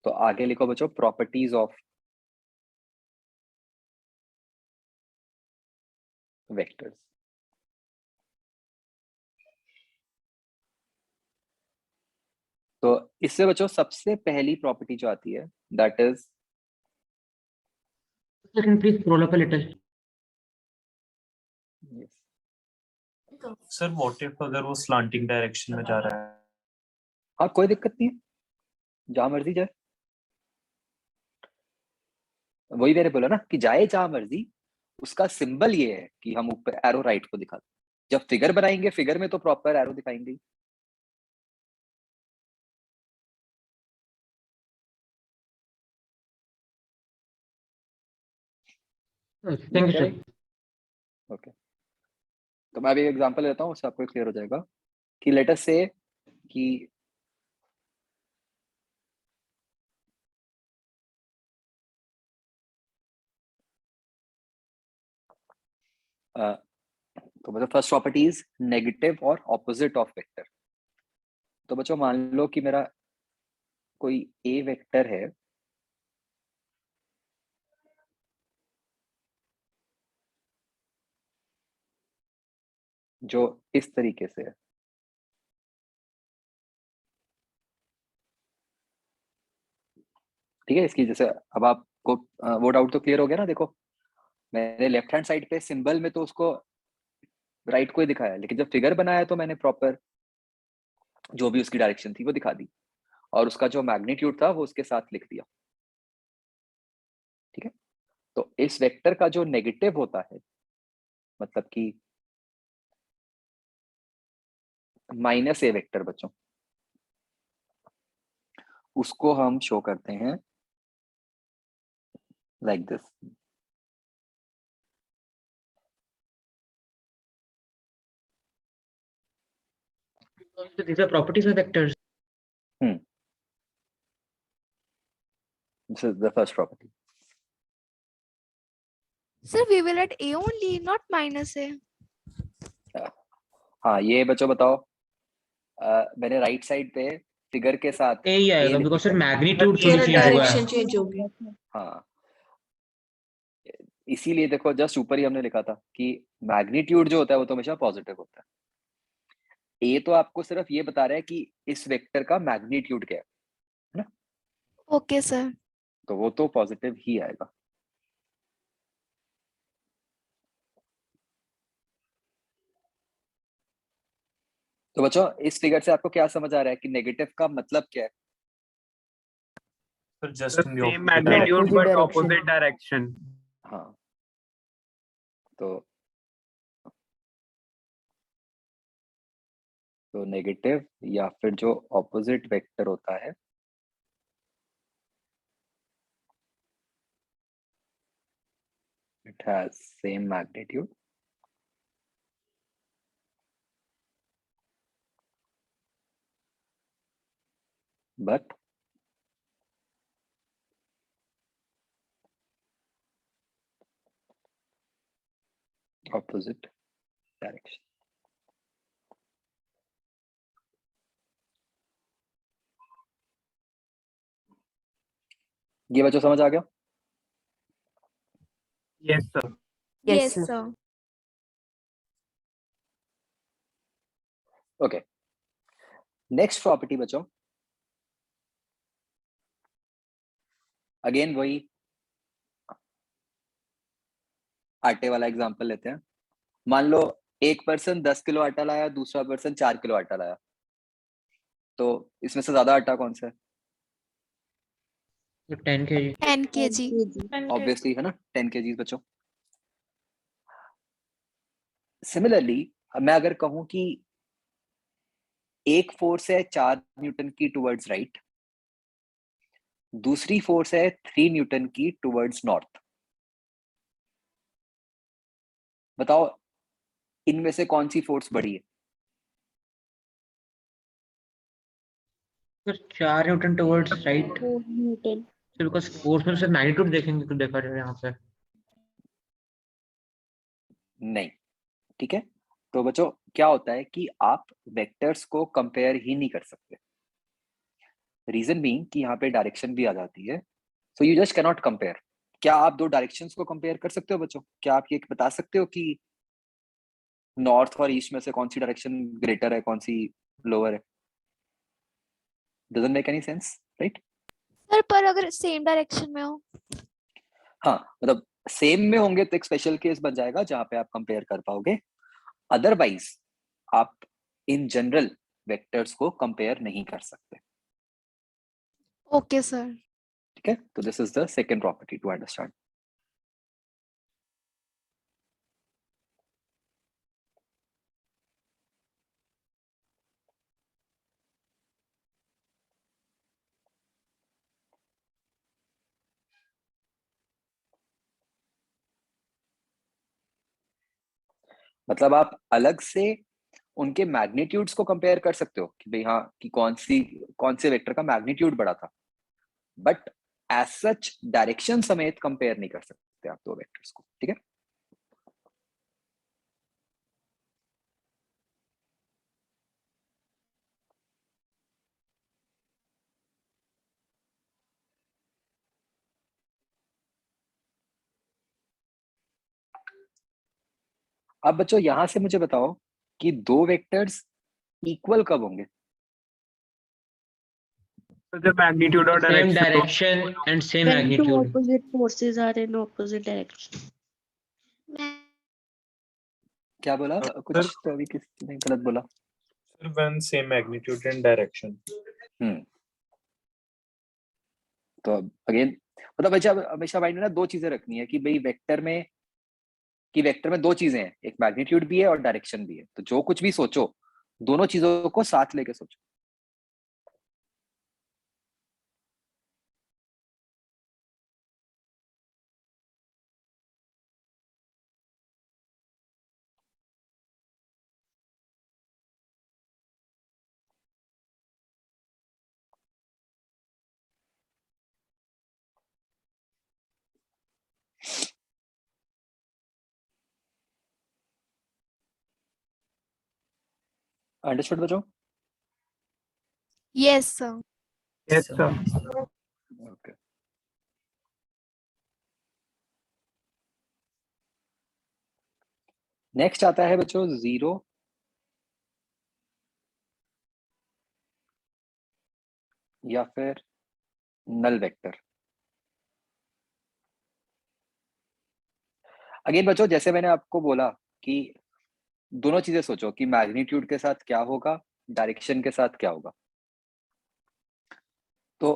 तो आगे लिखो बच्चों प्रॉपर्टीज ऑफ वेक्टर्स। तो इससे बच्चों सबसे पहली प्रॉपर्टी जो आती है that is, second please scroll up a little. Sir what if अगर वो स्लांटिंग डायरेक्शन में जा रहा है? हाँ कोई दिक्कत नहीं है, जहां मर्जी जाए। वही मैंने बोला ना कि जाए जहां मर्जी, उसका सिंबल ये है कि हम ऊपर एरो राइट को दिखाते हैं। जब फिगर बनाएंगे फिगर में तो प्रॉपर एरो दिखाएंगे। Thank you sir. ओके, तो मैं अभी एग्जांपल लेता हूँ, उससे आपको क्लियर हो जाएगा कि लेट अस से कि तो मतलब फर्स्ट प्रॉपर्टी इज नेगेटिव और ऑपोजिट ऑफ वेक्टर। तो बच्चों मान लो कि मेरा कोई ए वेक्टर है जो इस तरीके से है। ठीक है, इसकी जैसे अब आपको वो डाउट तो क्लियर हो गया ना। देखो मैंने लेफ्ट हैंड साइड पे सिंबल में तो उसको राइट को ही दिखाया, लेकिन जब फिगर बनाया तो मैंने प्रॉपर जो भी उसकी डायरेक्शन थी वो दिखा दी, और उसका जो मैग्नीट्यूड था वो उसके साथ लिख दिया। ठीक है, तो इस वेक्टर का जो नेगेटिव होता है, मतलब कि माइनस ए वेक्टर बच्चों, उसको हम शो करते हैं like this. So these are properties of vectors. This is the first property. Sir, we will at A only, not minus A. हाँ, ये बच्चों बताओ, मैंने राइट साइड पे फिगर के साथ ए ही आएगा A बिकॉज सर लिखा है। मैग्नीट्यूड थोड़ी चेंज हुआ है। डायरेक्शन चेंज हो गया। हाँ, इसीलिए देखो जस्ट ऊपर ही हमने लिखा था कि मैग्नीट्यूड जो होता है वो तो हमेशा पॉजिटिव होता है। ए तो आपको सिर्फ ये बता रहा है कि इस वेक्टर का मैग्नीट्यूड क्या है ना, Okay, sir. तो वो तो पॉजिटिव ही आएगा। तो बच्चों इस फिगर से आपको क्या समझ आ रहा है कि नेगेटिव का मतलब क्या है? The same magnitude Opposite but direction. opposite direction. हाँ, तो नेगेटिव या फिर जो ऑपोजिट वेक्टर होता है it has same magnitude but opposite direction। ये बच्चों समझ आ गया? Yes, sir. Yes, sir. Okay, next property बच्चों, अगेन वही आटे वाला एग्जांपल लेते हैं। मान लो एक पर्सन 10 किलो आटा लाया, दूसरा पर्सन 4 किलो आटा लाया, तो इसमें से ज्यादा आटा कौन सा है? 10 kg। 10 kg. ऑब्वियसली है ना, 10 kg बच्चों। सिमिलरली मैं अगर कहूं कि एक फोर्स है 4 न्यूटन की टुवर्ड्स राइट, दूसरी फोर्स है 3 न्यूटन की टुवर्ड्स नॉर्थ, बताओ इनमें से कौन सी फोर्स बड़ी है? Sir 4 Newton towards right, Newton. Because force में से मैग्नीट्यूड देखेंगे तो देखा जाए यहाँ पे। नहीं, ठीक है, तो बच्चों क्या होता है कि आप वेक्टर्स को कंपेयर ही नहीं कर सकते। रीजन बीइंग कि यहाँ पे डायरेक्शन भी आ जाती है, so you just can not compare. क्या आप दो डायरेक्शंस को कंपेयर कर सकते हो बच्चों? क्या आप ये बता सकते हो कि नॉर्थ और ईस्ट में से कौन सी डायरेक्शन ग्रेटर है, कौन सी लोअर है? Doesn't make any sense, right? Sir, पर अगर सेम डायरेक्शन में हो? हाँ, मतलब सेम में होंगे तो एक स्पेशल केस बन जाएगा जहां पे आप कंपेयर कर पाओगे, अदरवाइज आप इन जनरल वेक्टर्स को कंपेयर नहीं कर सकते। Okay, sir. ठीक है, तो this is the second property to understand. मतलब आप अलग से उनके मैग्नीट्यूड्स को कंपेयर कर सकते हो कि भाई हाँ कि कौन से वेक्टर का मैग्नीट्यूड बड़ा था, बट एज सच डायरेक्शन समेत कंपेयर नहीं कर सकते आप दो वेक्टर्स को। ठीक है, अब बच्चों यहां से मुझे बताओ कि दो वेक्टर्स इक्वल कब होंगे? तो जब मैग्नीट्यूड और same direction direction and same When two magnitude. opposite forces are in opposite direction. क्या बोला? कुछ तो अभी किसी ने गलत बोला। Sir, when same magnitude and direction. तो अगेन मतलब हमेशा माइंड में ना दो चीजें रखनी है कि भाई वेक्टर में दो चीजें हैं, एक मैग्नीट्यूड भी है और डायरेक्शन भी है। तो जो कुछ भी सोचो दोनों चीजों को साथ लेके सोचो। अंडरस्टूड बच्चों? Yes, sir. Yes sir. Okay. Next आता है बच्चों जीरो या फिर नल वेक्टर। अगेन बच्चों जैसे मैंने आपको बोला कि दोनों चीजें सोचो कि मैग्नीट्यूड के साथ क्या होगा, डायरेक्शन के साथ क्या होगा। तो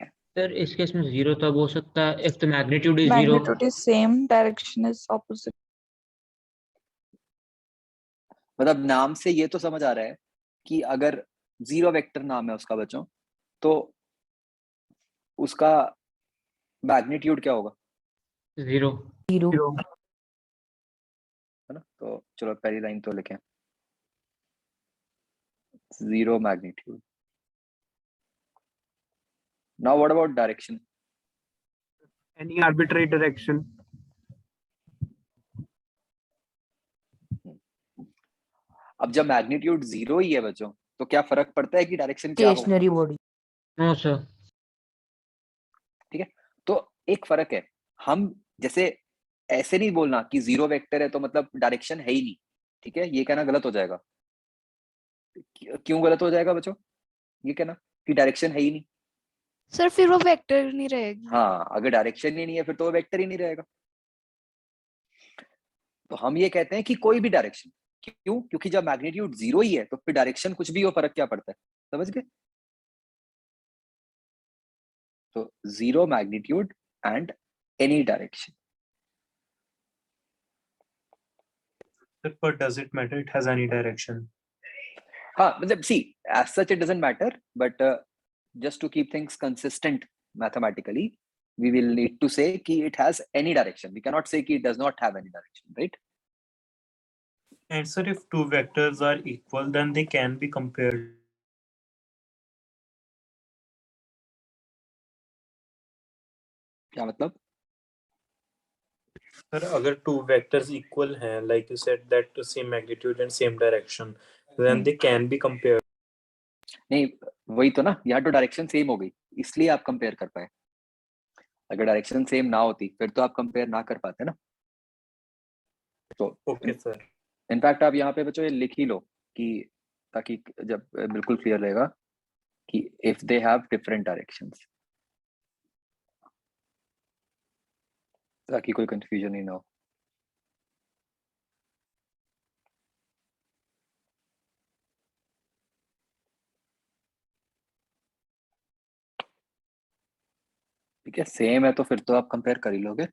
सर इस केस में जीरो तब हो सकता है if the magnitude is zero. Magnitude is same, direction is opposite. मतलब नाम से ये तो समझ आ रहा है कि अगर जीरो वेक्टर नाम है उसका बच्चों, तो उसका मैग्नीट्यूड क्या होगा? जीरो। जीरो। है ना? तो चलो पहली लाइन तो लिखें, zero magnitude. Now what about direction? Any arbitrary direction. अब जब मैग्नीट्यूड जीरो ही है बच्चों, तो क्या फर्क पड़ता है कि डायरेक्शन क्या हो? Stationary body. No sir. ठीक है, तो एक फर्क है। हम जैसे ऐसे नहीं बोलना कि जीरो वेक्टर है तो मतलब डायरेक्शन है ही नहीं। ठीक है, ये कहना गलत हो जाएगा। क्यों गलत हो जाएगा बच्चों ये कहना कि डायरेक्शन है ही नहीं? सर फिर वो वेक्टर नहीं रहेगी। हाँ, अगर डायरेक्शन ही नहीं है फिर तो वो वेक्टर ही नहीं रहेगा। तो हम ये कहते हैं कि कोई भी डायरेक्शन। क्यों? क्योंकि जब मैग्नीट्यूड जीरो ही है तो फिर डायरेक्शन कुछ भी हो, फर्क क्या पड़ता है? समझ गए? तो zero magnitude and any direction. But does it matter? It has any direction. हाँ मतलब see as such it doesn't matter, but just to keep things consistent mathematically, we will need to say कि it has any direction. We cannot say कि it does not have any direction, right? And sir, if two vectors are equal, then they can be compared. क्या मतलब? Sir, अगर two vectors equal हैं, like you said that same magnitude and same direction, then they can be compared. नहीं वही तो ना, यहाँ तो डायरेक्शन सेम हो गई इसलिए आप कंपेयर कर पाए। अगर डायरेक्शन सेम ना होती फिर तो आप कंपेयर ना कर पाते ना। तो Okay, sir. इनफैक्ट आप यहाँ पे बच्चों ये लिख ही लो कि ताकि जब बिल्कुल क्लियर रहेगा कि if they have different directions, ताकि कोई कंफ्यूजन ही ना हो। ठीक है, सेम है तो फिर तो आप कंपेयर कर ही लोगे।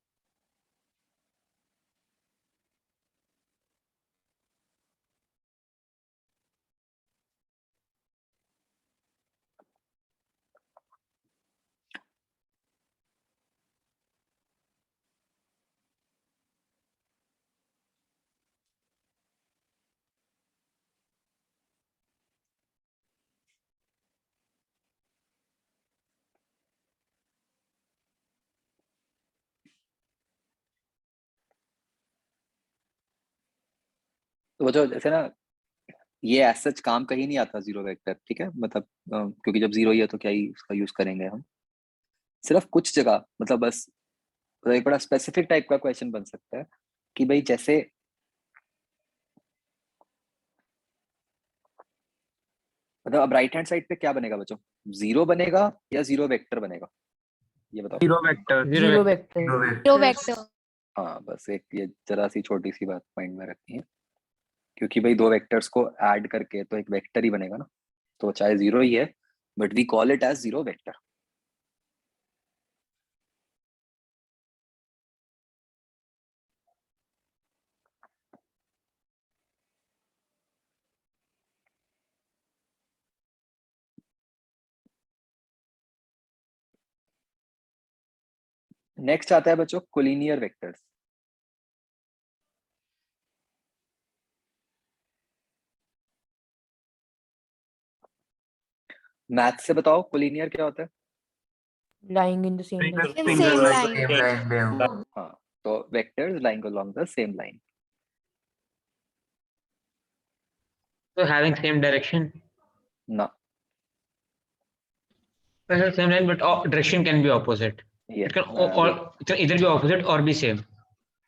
तो बच्चों जैसे ना ये एज सच काम कहीं नहीं आता जीरो वेक्टर। ठीक है, मतलब क्योंकि जब जीरो ही है तो क्या ही उसका यूज करेंगे हम। सिर्फ कुछ जगह मतलब बस एक बड़ा स्पेसिफिक टाइप का क्वेश्चन बन सकता है कि भाई जैसे मतलब अब राइट हैंड साइड पे क्या बनेगा बच्चों, 0 बनेगा या 0 वेक्टर बनेगा, ये बताओ। Zero vector. Zero vector. Zero vector. हाँ बस एक ये जरा सी छोटी सी बात माइंड में रखनी है, क्योंकि भाई दो वेक्टर्स को ऐड करके तो एक वेक्टर ही बनेगा ना, तो चाहे 0 ही है but we call it as 0 vector. Next आता है बच्चों कोलिनियर वेक्टर्स। मैथ से बताओ कोलिनियर क्या होता है। lying in the same line. In same line. हाँ तो vectors lying along the same line. So having same direction, ना, same line, but direction can be opposite. ये It can it can either be opposite or be same.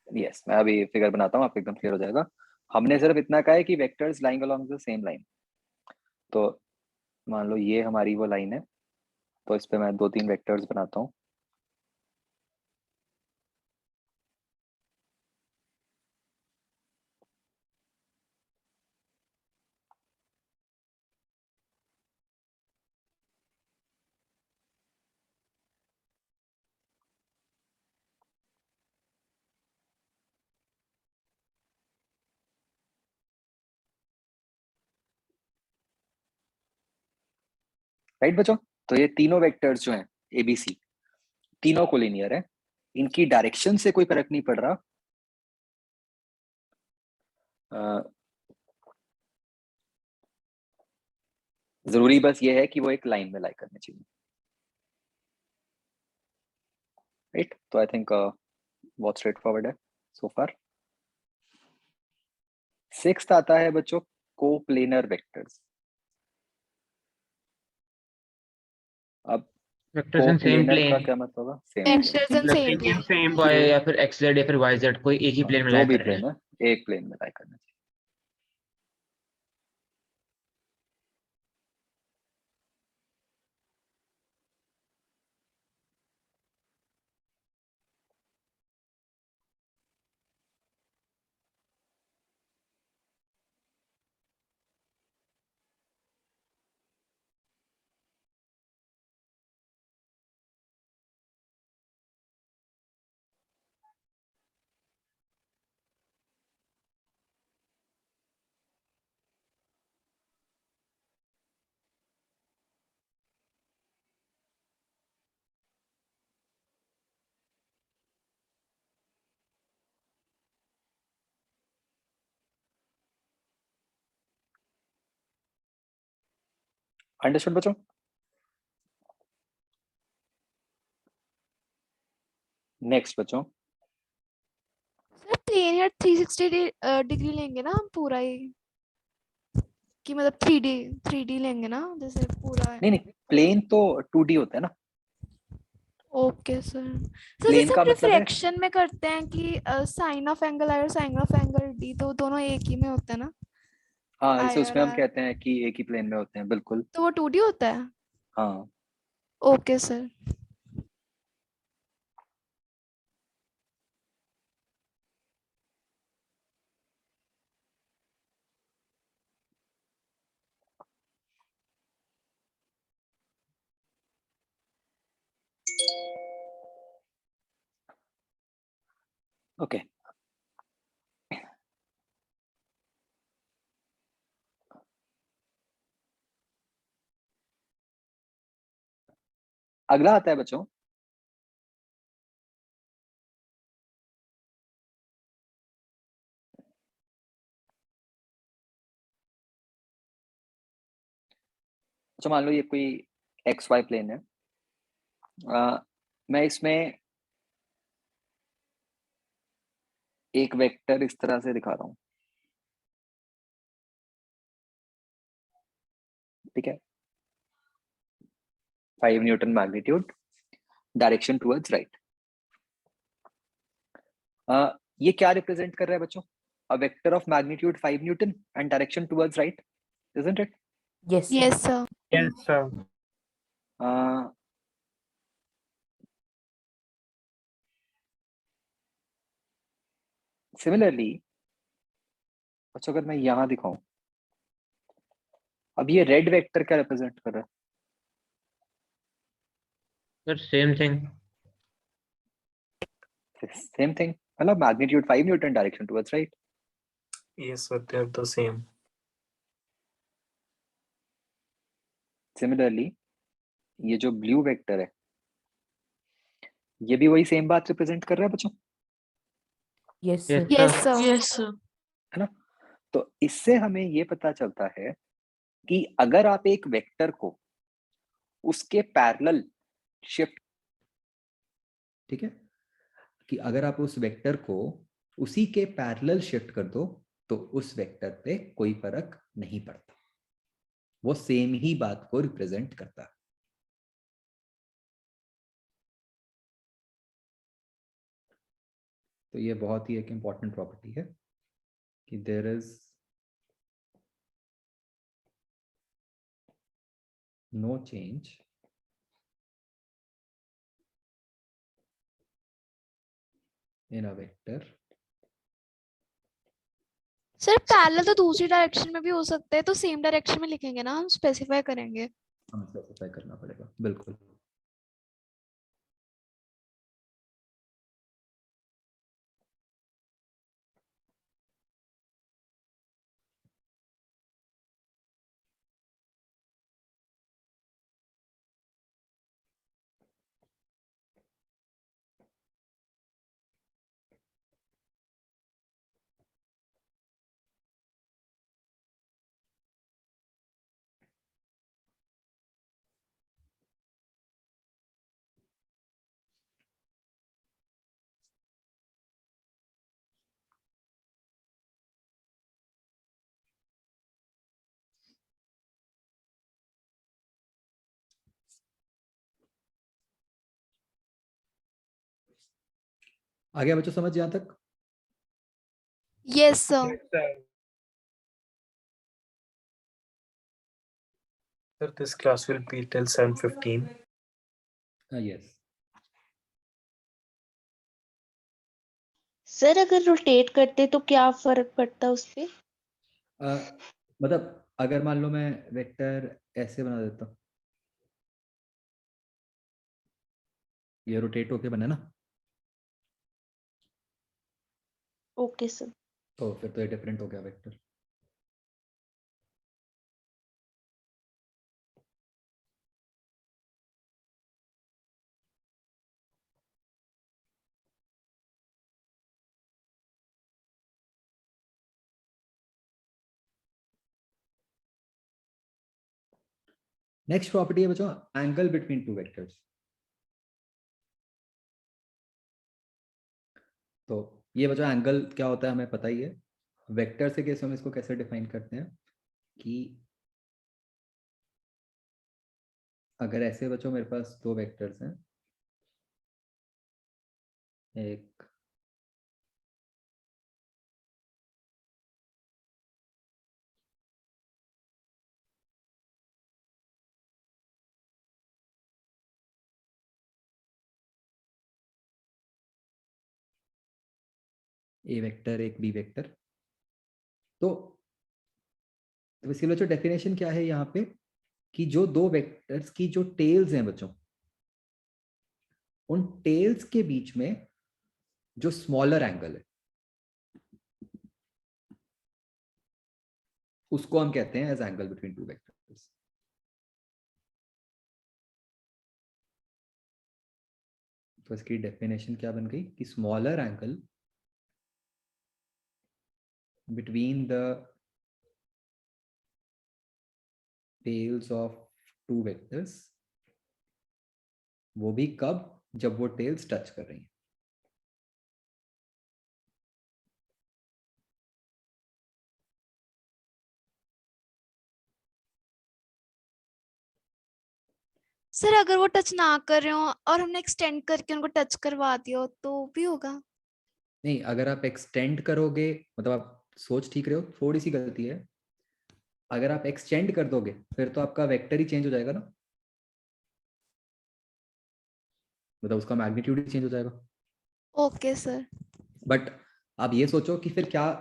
Yes मैं अभी figure बनाता हूँ, आपको एकदम क्लियर हो जाएगा। हमने सिर्फ इतना कहा है कि vectors lying along the same line. तो मान लो ये हमारी वो लाइन है, तो इस पे मैं 2-3 वेक्टर्स बनाता हूँ। राइट बच्चों, तो ये तीनों वेक्टर्स जो हैं एबीसी, तीनों कोलिनियर है। इनकी डायरेक्शन से कोई फर्क नहीं पड़ रहा। जरूरी बस ये है कि वो एक लाइन में लाई करने चाहिए। राइट, तो आई थिंक बहुत स्ट्रेट फॉरवर्ड है सो फार। सिक्स्थ आता है बच्चों कोप्लेनर वेक्टर्स। अब Vectors in same कोप्लेनर का plane, क्या मतलब होगा, same Vectors in same plane. Same y या फिर xz या फिर yz, कोई एक ही प्लेन में जो लाई भी कर रहे प्लेन हैं। है एक प्लेन में लाई करना चाहिए। अंडरस्टूड बच्चों। नेक्स्ट बच्चों, सर प्लेन या 360 डिग्री लेंगे ना हम पूरा ही, कि मतलब 3D लेंगे ना, जैसे पूरा है। नहीं नहीं प्लेन तो 2D होता है ना। Okay sir. सर प्लेन जैसे का हम मतलब है, रिफ्रैक्शन में करते हैं कि साइन ऑफ एंगल आई और साइन ऑफ एंगल डी, तो दोनों एक ही में होता है ना, हाँ आई इसे और उसमें हम आर, कहते हैं कि एक ही प्लेन में होते हैं, बिल्कुल। तो वो 2D होता है। हाँ ओके सर। ओके। अगला आता है बच्चों अच्छा, मान लो ये कोई एक्स वाई प्लेन है। मैं इसमें एक वेक्टर इस तरह से दिखा रहा हूँ, ठीक है। 5 Newton magnitude, direction towards right. ये क्या रिप्रेजेंट कर रहा है बच्चों, a vector of magnitude 5 Newton and direction towards right, isn't it. Yes, sir. Yes, sir. Yes, sir. Similarly अच्छा अगर मैं यहाँ दिखाऊं, अब ये रेड वेक्टर क्या रिप्रेजेंट कर रहा है? Sir same thing. Same thing, मतलब magnitude 5 newton direction towards right. Yes, sir, they're the same. Similarly ये जो ब्लू वेक्टर है ये भी वही सेम बात रिप्रेजेंट कर रहा है बच्चों, Yes, sir. Yes, sir. Yes, sir. है ना? तो इससे हमें ये पता चलता है कि अगर आप एक वेक्टर को उसके पैरेलल शिफ्ट, ठीक है, कि अगर आप उस वेक्टर को उसी के पैरेलल शिफ्ट कर दो तो उस वेक्टर पे कोई फर्क नहीं पड़ता, वो सेम ही बात को रिप्रेजेंट करता है। तो ये बहुत ही एक इंपॉर्टेंट प्रॉपर्टी है कि there is no change in a vector. Sir parallel तो दूसरी डायरेक्शन में भी हो सकते हैं, तो सेम डायरेक्शन में लिखेंगे ना, हम स्पेसिफाई करेंगे। हमें स्पेसिफाई करना पड़ेगा, बिल्कुल। आ गया बच्चों समझ यहाँ तक? Yes, sir. Yes, sir. Sir, this class will be till 7:15. Yes. Sir अगर रोटेट करते तो क्या फर्क पड़ता उस पे? मतलब अगर मान लो मैं वेक्टर ऐसे बना देता हूँ, ये रोटेट होके बना ना, ओके सर। तो फिर तो ये डिफरेंट हो गया वेक्टर। नेक्स्ट प्रॉपर्टी है बच्चों एंगल बिटवीन टू वेक्टर्स। तो ये बच्चों एंगल क्या होता है हमें पता ही है। वेक्टर से कैसे हम इसको कैसे डिफाइन करते हैं कि अगर ऐसे बच्चों मेरे पास दो वेक्टर्स हैं, एक ए वेक्टर एक बी वेक्टर, तो इसके बच्चों डेफिनेशन क्या है यहाँ पे कि जो दो वेक्टर्स की जो टेल्स हैं बच्चों, उन टेल्स के बीच में जो स्मॉलर एंगल है उसको हम कहते हैं as angle between two vectors. तो इसकी डेफिनेशन क्या बन गई कि smaller angle between the tails of two vectors, वो भी कब, जब वो टेल्स टच कर रही हैं। सर अगर वो टच ना कर रहे हो और हमने एक्सटेंड करके उनको टच करवा दिया हो तो भी होगा? नहीं, अगर आप एक्सटेंड करोगे, मतलब आप सोच ठीक रहे हो, थोड़ी सी गलती है। अगर आप एक्सटेंड कर दोगे फिर तो आपका वेक्टर ही चेंज हो जाएगा ना, मतलब उसका मैग्नीट्यूड ही चेंज हो जाएगा। Okay sir. बट आप ये सोचो कि फिर क्या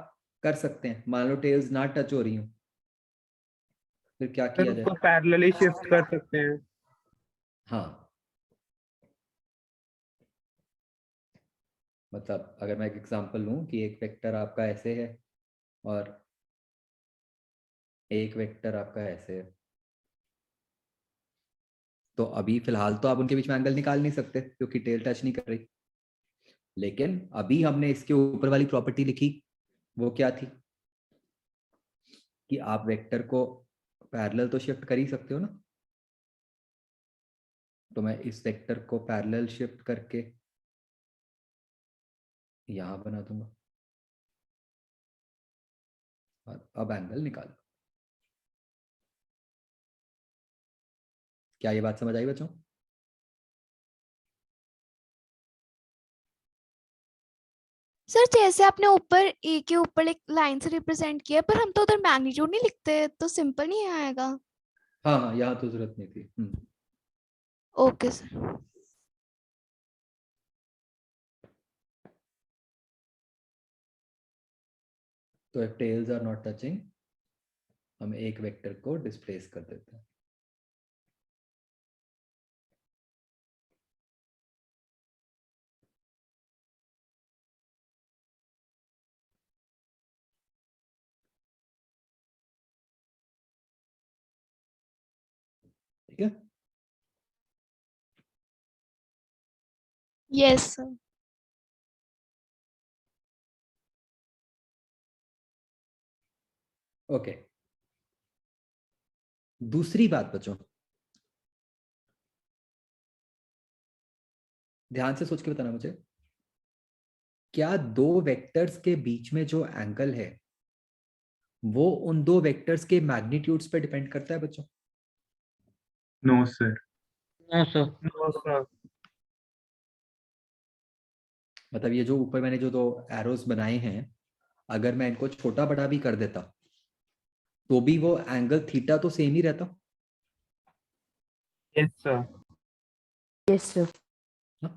कर सकते हैं, मान लो टेल्स ना टच हो रही हो, फिर क्या सर किया उसको जाए? पैरेलली शिफ्ट कर सकते हैं। हाँ, मतलब अगर मैं एक एग्जांपल लूं कि एक वेक्टर आपका ऐसे है और एक वेक्टर आपका ऐसे है, तो अभी फिलहाल तो आप उनके बीच में एंगल निकाल नहीं सकते क्योंकि टेल टच नहीं कर रही, लेकिन अभी हमने इसके ऊपर वाली प्रॉपर्टी लिखी, वो क्या थी कि आप वेक्टर को पैरेलल तो शिफ्ट कर ही सकते हो ना। तो मैं इस वेक्टर को पैरेलल शिफ्ट करके यहां बना दूंगा और अब एंगल निकालो। क्या ये बात समझ आई बच्चों? सर जैसे आपने ऊपर ए के ऊपर एक लाइन से रिप्रेजेंट किया, पर हम तो उधर मैग्नीट्यूड नहीं लिखते, तो सिंपल नहीं आएगा। हाँ हाँ, यहाँ तो जरूरत नहीं थी। Okay sir. तो if tails are not touching हम एक वेक्टर को डिस्प्लेस कर देते हैं। ठीक है, यस सर। ओके। दूसरी बात बच्चों, ध्यान से सोच के बताना मुझे, क्या दो वेक्टर्स के बीच में जो एंगल है वो उन दो वेक्टर्स के मैग्नीट्यूड्स पे डिपेंड करता है बच्चों? No sir. No sir. No sir. मतलब ये जो ऊपर मैंने जो दो एरोस बनाए हैं, अगर मैं इनको छोटा बड़ा भी कर देता तो भी वो एंगल थीटा तो सेम ही रहता यस सर। Yes sir. ना।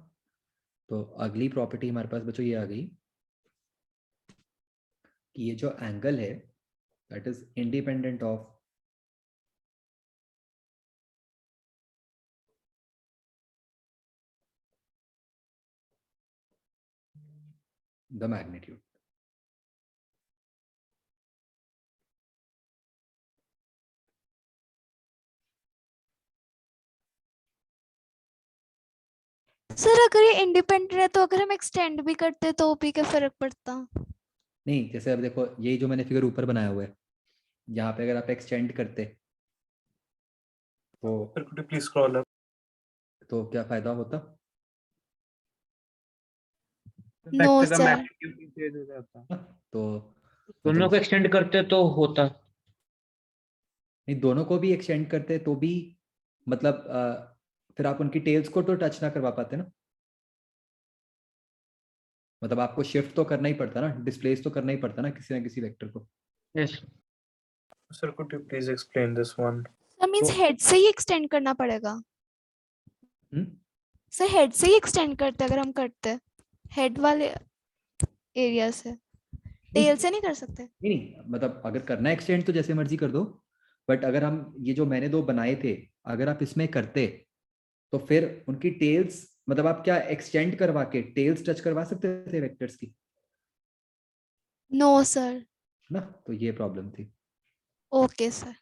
तो अगली प्रॉपर्टी हमारे पास बच्चों ये आ गई कि ये जो एंगल है that is independent of the magnitude. Sir अगर ये इंडिपेंडेंट है तो अगर हम एक्सटेंड भी करते तो भी क्या फर्क पड़ता? नहीं, जैसे अब देखो ये जो मैंने फिगर ऊपर बनाया हुआ है, यहाँ पे अगर आप एक्सटेंड करते तो Sir, could you please scroll up? तो क्या फायदा होता? नो वेक्टर का सर। मैग्नीट्यूड चेंज हो जाता। हाँ, तो दोनों मतलब को एक्सटेंड करते तो होता। नहीं, दोनों को भी एक्सटेंड करते तो भी मतलब फिर आप उनकी टेल्स को तो टच ना करवा पाते ना, मतलब आपको शिफ्ट तो करना ही पड़ता ना, डिस्प्लेस तो करना ही पड़ता ना किसी वेक्टर को। Yes. Sir, could you please explain this one? Sir means तो हेड से ही एक्सटेंड करना पड़ेगा। हम्म, सर हेड से ही एक्सटेंड करते अगर हम करते हेड वाले एरिया से, नहीं टेल से नहीं कर सकते? नहीं, मतलब अगर करना है एक्सटेंड तो जैसे मर्जी कर दो, बट अगर हम ये जो मैंने दो बनाए थे अगर आप इसमें करते तो फिर उनकी टेल्स, मतलब आप क्या एक्सटेंड करवा के टेल्स टच करवा सकते थे वेक्टर्स की? No sir. ना, तो ये प्रॉब्लम थी। Okay sir.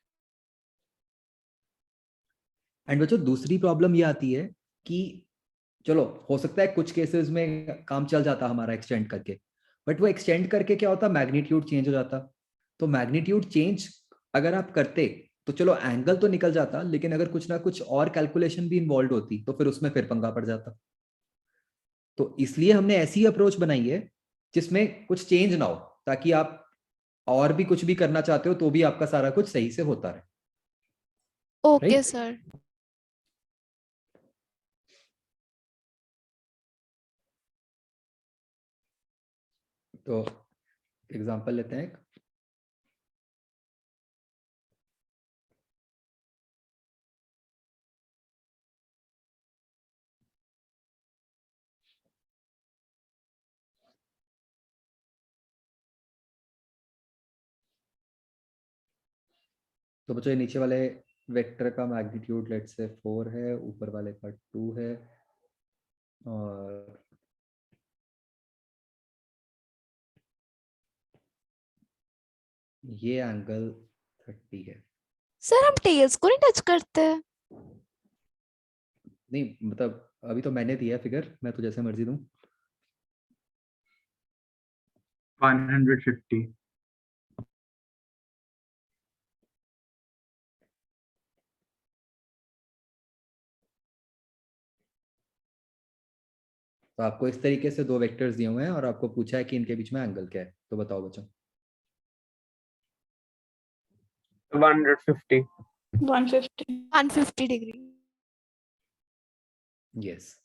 एंड बच्चों दूसरी प्रॉब्लम ये आती है कि चलो हो सकता है कुछ केसेस में काम चल जाता हमारा एक्सटेंड करके, बट वो एक्सटेंड करके क्या होता, मैग्नीट्यूड चेंज हो जाता। तो मैग्नीट्यूड चेंज अगर आप करते तो चलो एंगल तो निकल जाता, लेकिन अगर कुछ ना कुछ और कैलकुलेशन भी इन्वॉल्व होती तो फिर उसमें फिर पंगा पड़ जाता। तो इसलिए हमने ऐसी अप्रोच बनाई है जिसमें कुछ चेंज ना हो, ताकि आप और भी कुछ भी करना चाहते हो तो भी आपका सारा कुछ सही से होता रहे। Okay right? सर। तो एग्जांपल लेते हैं एक। तो बच्चों ये नीचे वाले वेक्टर का मैग्नीट्यूड लेट्स से 4 है, ऊपर वाले का 2 है, और ये एंगल 30 है। सर हम टेल्स को नहीं टच करते? नहीं मतलब अभी तो मैंने दिया फिगर, मैं तो जैसे मर्जी दूं। 150। तो आपको इस तरीके से दो वेक्टर्स दिए हुए हैं और आपको पूछा है कि इनके बीच में एंगल क्या है, तो बताओ बच्चों। 150। 150 डिग्री। यस।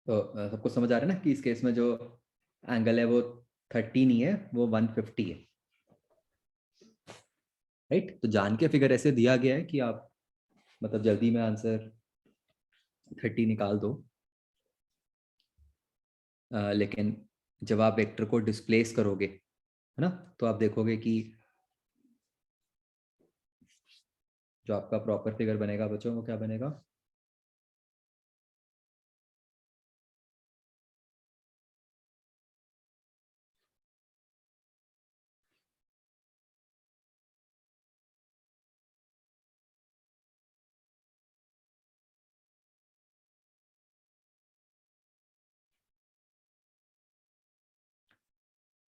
तो सबको समझ आ रहा है ना कि इस केस में जो एंगल है वो 30 नहीं है, वो 150 है, राइट। तो जान के फिगर ऐसे दिया गया है कि आप मतलब जल्दी में आंसर 30 निकाल दो, लेकिन जब आप वेक्टर को डिस्प्लेस करोगे, है ना, तो आप देखोगे कि जो आपका प्रॉपर फिगर बनेगा बच्चों वो क्या बनेगा।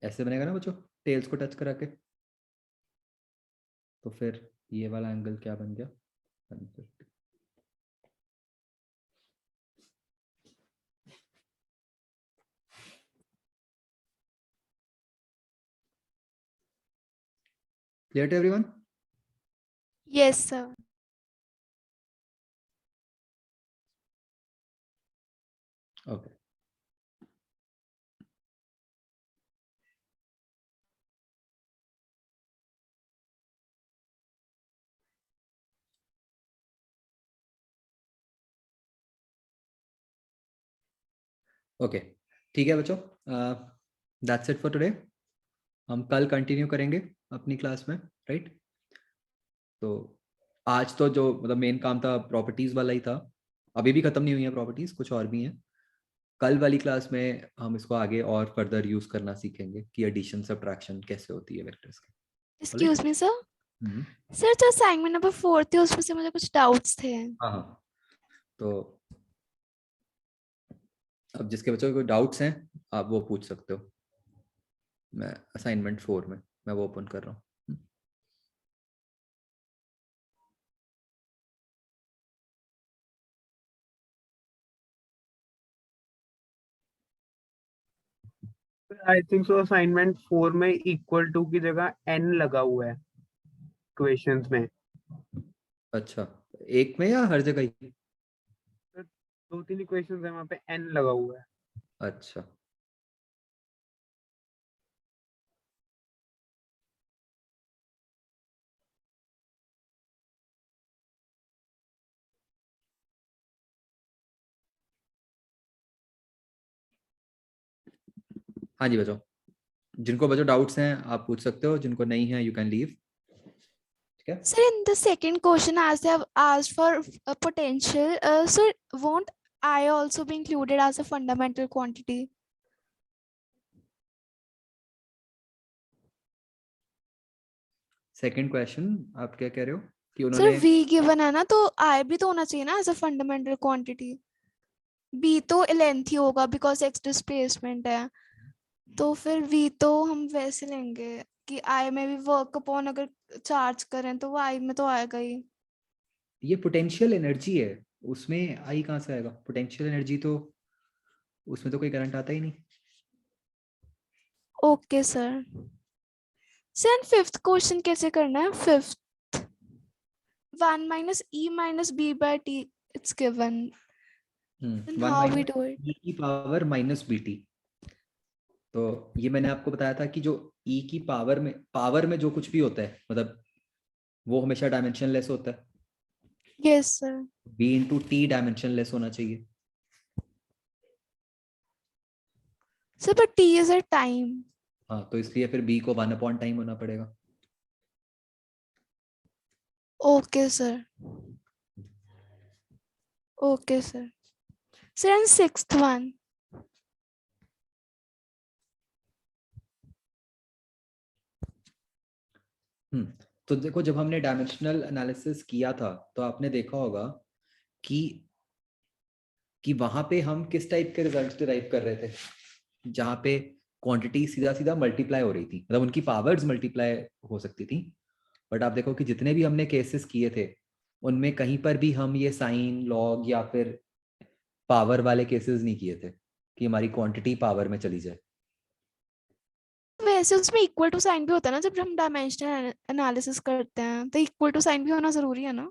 ऐसे बनेगा ना बच्चों, टेल्स को टच करा के। तो फिर ये वाला एंगल क्या बन गया, 150। Clear to everyone? Yes sir. Okay. Okay ठीक है बच्चों, दैट्स इट फॉर टुडे। हम कल कंटिन्यू करेंगे अपनी क्लास में, राइट। तो आज तो जो मतलब मेन काम था प्रॉपर्टीज वाला ही था, अभी भी खत्म नहीं हुई है प्रॉपर्टीज, कुछ और भी हैं। कल वाली क्लास में हम इसको आगे और फर्दर यूज करना सीखेंगे कि एडिशन सब्ट्रैक्शन कैसे होती है वेक्टर्स की। Excuse me sir. सर जो असाइनमेंट नंबर 4 थी उसमें से मुझे कुछ डाउट्स थे। हाँ हाँ, तो अब जिसके बच्चों को कोई डाउट्स हैं आप वो पूछ सकते हो। मैं असाइनमेंट 4 में मैं वो ओपन कर रहा हूँ। आई थिंक सो असाइनमेंट 4 में इक्वल टू की जगह n लगा हुआ है इक्वेशंस में। अच्छा, एक में या हर जगह ही? 2-3 इक्वेशंस है वहां पे n लगा हुआ है। अच्छा हाँ जी बच्चों, जिनको बच्चों डाउट्स हैं आप पूछ सकते हो, जिनको नहीं है यू कैन लीव। ठीक है। Sir, in the second question, as they have asked for a potential, so won't I also be included as a fundamental quantity? Second question आप क्या कह रहे हो कि Sir, उन्होंने V given है ना, तो I भी तो होना चाहिए ना as a fundamental quantity. B तो लेंथ ही होगा because x displacement है, तो फिर V तो हम वैसे लेंगे कि I में भी वर्क अपॉन अगर चार्ज करें तो वो I में तो आएगा ही। ये पोटेंशियल एनर्जी है, उसमें आई कहाँ से आएगा? पोटेंशियल एनर्जी तो उसमें तो कोई करंट आता ही नहीं। Okay sir. Sir fifth question कैसे करना है? Fifth 1 minus e minus b by t it's given. Then how we do it? e की पावर माइनस बीटी। तो ये मैंने आपको बताया था कि जो e की पावर में जो कुछ भी होता है मतलब वो हमेशा डायमेंशनलेस होता है। Yes sir. b into t dimensionless होना चाहिए। Sir but T is a time. हाँ, तो इसलिए फिर b को 1 अपॉन टाइम होना पड़ेगा. Okay sir. Okay sir. Sir and sixth one. तो देखो, जब हमने डायमेंशनल एनालिसिस किया था तो आपने देखा होगा कि वहां पे हम किस टाइप के रिजल्ट्स डिराइव कर रहे थे, जहाँ पे क्वांटिटी सीधा सीधा मल्टीप्लाई हो रही थी, मतलब उनकी पावर्स मल्टीप्लाई हो सकती थी. बट आप देखो कि जितने भी हमने केसेस किए थे उनमें कहीं पर भी हम ये साइन, लॉग या फिर पावर वाले केसेस नहीं किए थे कि हमारी क्वांटिटी पावर में चली जाए. वैसे उसमें इक्वल टू साइन भी होता है ना, जब हम डायमेंशनल एनालिसिस करते हैं तो इक्वल टू साइन भी होना जरूरी है ना.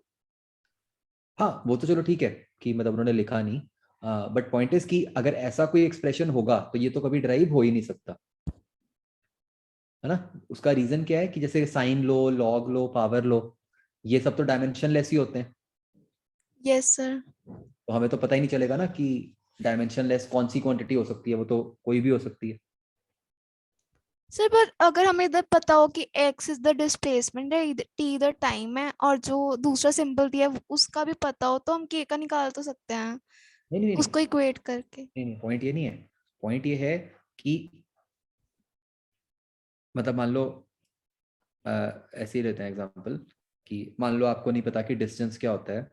हाँ, वो तो चलो ठीक है कि मतलब उन्होंने लिखा नहीं, बट पॉइंट इज कि अगर ऐसा कोई एक्सप्रेशन होगा तो ये तो कभी ड्राइव हो ही नहीं सकता, है ना. उसका रीजन क्या है कि जैसे साइन लो, लॉग लो, पावर लो, ये सब तो डायमेंशनलेस ही होते हैं. Yes sir. तो हमें तो पता ही नहीं चलेगा ना कि डायमेंशनलेस कौन सी क्वांटिटी हो सकती है, वो तो कोई भी हो सकती है. सर पर अगर हमें इधर पता हो कि x इज द डिस्प्लेसमेंट है, t इधर टाइम है, और जो दूसरा सिंबल दिया है उसका भी पता हो, तो हम k का निकाल तो सकते हैं नहीं नहीं उसको इक्वेट करके. नहीं, पॉइंट ये नहीं है. पॉइंट ये है कि मतलब मान लो ऐसे ही लेते हैं एग्जांपल कि मान लो आपको नहीं पता कि डिस्टेंस क्या होता है,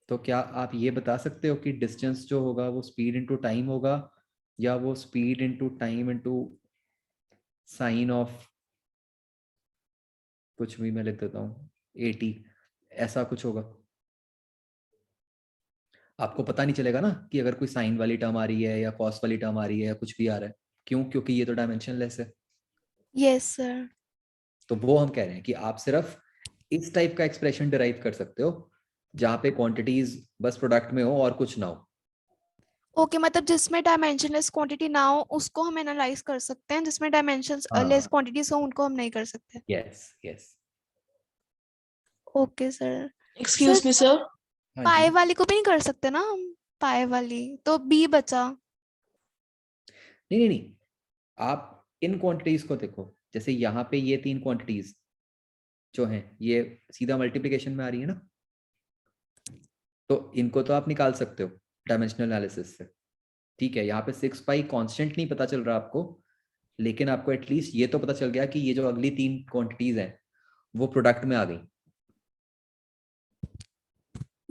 तो क्या आप ये बता सकते हो कि डिस्टेंस जो होगा वो स्पीड इनटू टाइम होगा या वो speed into time into sine of कुछ भी, मैं लिख देता हूँ 80, ऐसा कुछ होगा. आपको पता नहीं चलेगा ना कि अगर कोई साइन वाली टर्म आ रही है या कॉस वाली टर्म आ रही है या कुछ भी आ रहा है. क्यों? क्योंकि ये तो डायमेंशनलेस है. Yes sir. तो वो हम कह रहे हैं कि आप सिर्फ इस टाइप का एक्सप्रेशन डिराइव कर सकते हो जहां पे क्वांटिटीज बस प्रोडक्ट में हो और कुछ ना हो. ओके मतलब जिसमें डायमेंशनलेस क्वांटिटी ना हो उसको हम एनालाइज कर सकते हैं, जिसमें डायमेंशंस लेस हाँ, क्वांटिटीज हो उनको हम नहीं कर सकते. Yes yes. Okay sir. Excuse me sir. हाँ पाई जी. वाली को भी नहीं कर सकते ना हम. पाई वाली तो b बचा. नहीं नहीं नहीं, आप इन क्वांटिटीज को देखो, जैसे यहाँ पे ये 3 क्वांटिटीज जो हैं ये सीधा मल्टीप्लिकेशन में आ रही है ना, तो इनको तो आप निकाल सकते हो डायमेंशनल एनालिसिस से. ठीक है, यहाँ पे 6 पाई कांस्टेंट नहीं पता चल रहा आपको, लेकिन आपको एटलीस्ट ये तो पता चल गया कि ये जो अगली 3 क्वांटिटीज हैं वो प्रोडक्ट में आ गई.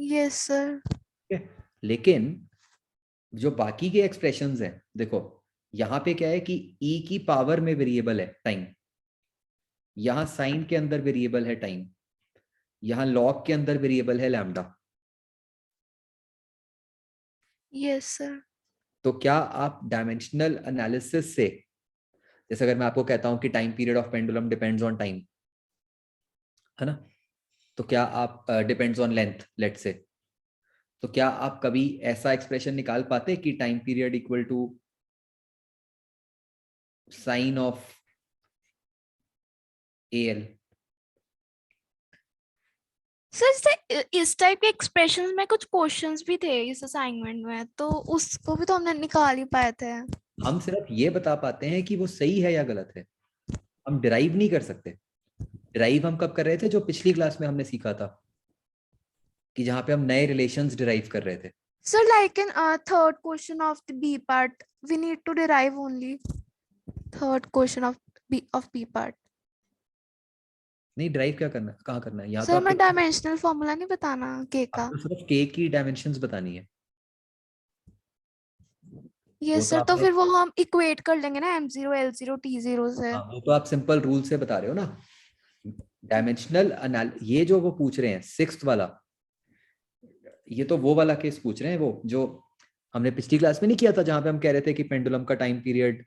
Yes sir. ठीक है, लेकिन जो बाकी के एक्सप्रेशंस हैं, देखो यहाँ पे क्या है कि e की पावर में वेरिएबल है टाइम, यहाँ साइन के अंदर वेरिएबल है टाइम, यहाँ लॉग के अंदर वेरिएबल है लैम्डा. Yes sir. तो क्या आप डायमेंशनल एनालिसिस से, जैसे अगर मैं आपको कहता हूं कि time period of pendulum depends on time, है ना, तो क्या आप डिपेंड्स ऑन लेंथ लेट से, तो क्या आप कभी ऐसा एक्सप्रेशन निकाल पाते कि time period equal to sine of AL? Sir इस टाइप के एक्सप्रेशंस में कुछ क्वेश्चंस भी थे इस असाइनमेंट में, तो उसको भी तो हमने निकाल ही पाए थे. हम सिर्फ ये बता पाते हैं कि वो सही है या गलत है, हम डिराइव नहीं कर सकते. डिराइव हम कब कर रहे थे? जो पिछली क्लास में हमने सीखा था कि जहां पे हम नए रिलेशंस डिराइव कर रहे थे. Sir like in third question of the B part we need to derive only third question of B part. नहीं, ड्राइव क्या करना, कहाँ करना है? यहाँ तो सर मैं आपको डायमेंशनल फॉर्मूला नहीं बताना के का. आपको सिर्फ k की डायमेंशंस बतानी है. यस वो तो सर. तो आपने, फिर वो हम इक्वेट कर लेंगे ना m0 l0 t0 से. हाँ, वो तो आप सिंपल रूल से बता रहे हो ना. डायमेंशनल ये जो वो पूछ रहे हैं 6th वाला, ये तो वो वाला केस पूछ रहे हैं वो जो हमने पिछली क्लास में नहीं किया था, जहां पे हम कह रहे थे कि पेंडुलम का टाइम पीरियड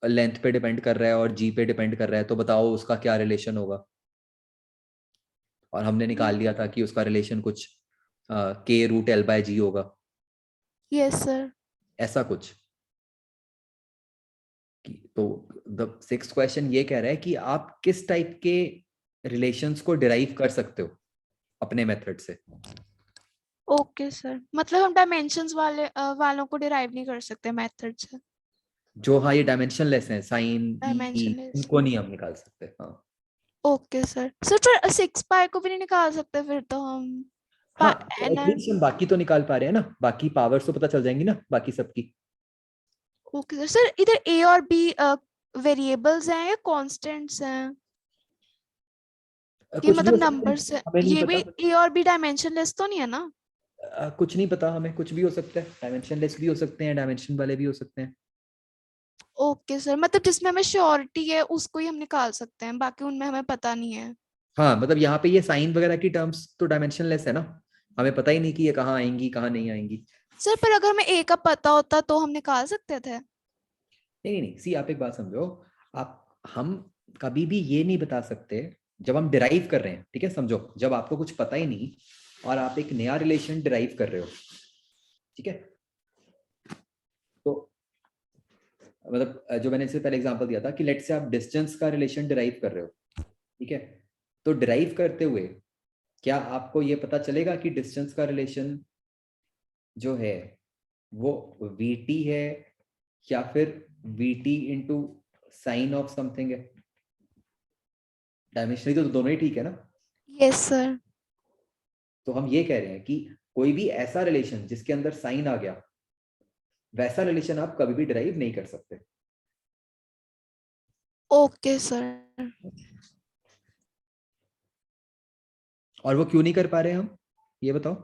लेंथ पे डिपेंड कर रहा है और जी पे डिपेंड कर रहा है, तो बताओ उसका क्या रिलेशन होगा. और हमने निकाल लिया था कि उसका रिलेशन कुछ k√L/g होगा, यस सर. ऐसा कुछ. तो द 6th क्वेश्चन ये कह रहा है कि आप किस टाइप के रिलेशंस को डिराइव कर सकते हो अपने मेथड से. Okay sir. मतलब हम डायमेंशंस वालों को डिराइव नहीं कर सकते मेथड से. जो हाँ ये डायमेंशनलेस है, साइन, Dimensionless. इनको नहीं हम निकाल सकते। हाँ ओके सर। सर पर 6 पाई को भी नहीं निकाल सकते फिर तो हम। हाँ, NR एटलीस्ट हम बाकी तो निकाल पा रहे हैं ना, बाकी पावर्स तो पता चल जाएंगी ना बाकी सबकी। Okay sir. सर इधर A और B वेरिएबल्स हैं या कांस्टेंट्स हैं कि कुछ भी हो मतलब सकते हैं, नंबर्स है? हमें नहीं ये भी पता। A और B डायमेंशनलेस तो नहीं है ना? कुछ नहीं पता हमें, कुछ भी हो सकता है, डायमेंशनलेस भी हो सकते हैं, डायमेंशन वाले भी हो सकते हैं। ओके सर, मतलब जिसमें हमें श्योरिटी है उसको ही हम निकाल सकते हैं, बाकी उनमें हमें पता नहीं है। हाँ मतलब यहाँ पे ये साइन वगैरह की टर्म्स तो डायमेंशनलेस है ना, हमें पता ही नहीं कि ये कहाँ आएंगी कहाँ नहीं आएंगी। सर पर अगर हमें A का पता होता तो हम निकाल सकते थे। नहीं नहीं, सी आप एक बात समझो, आप हम कभी भी ये नहीं बता सकते जब हम डिराइव कर रहे हैं, ठीक है, समझो जब आपको कुछ पता ही नहीं और आप एक नया रिलेशन डिराइव कर रहे हो, ठीक है, तो मतलब जो मैंने इससे पहले एग्जांपल दिया था कि लेट्स से आप डिस्टेंस का रिलेशन डिराइव कर रहे हो, ठीक है, तो डिराइव करते हुए क्या आपको ये पता चलेगा कि डिस्टेंस का रिलेशन जो है वो VT है या फिर VT into sine of something है? डायमेंशनली तो दोनों ही ठीक है ना। Yes sir. तो हम ये कह रहे हैं कि कोई भी ऐसा रिलेशन जिसके अंदर साइन आ गया, वैसा रिलेशन आप कभी भी डिराइव नहीं कर सकते। Okay sir. और वो क्यों नहीं कर पा रहे हम, ये बताओ।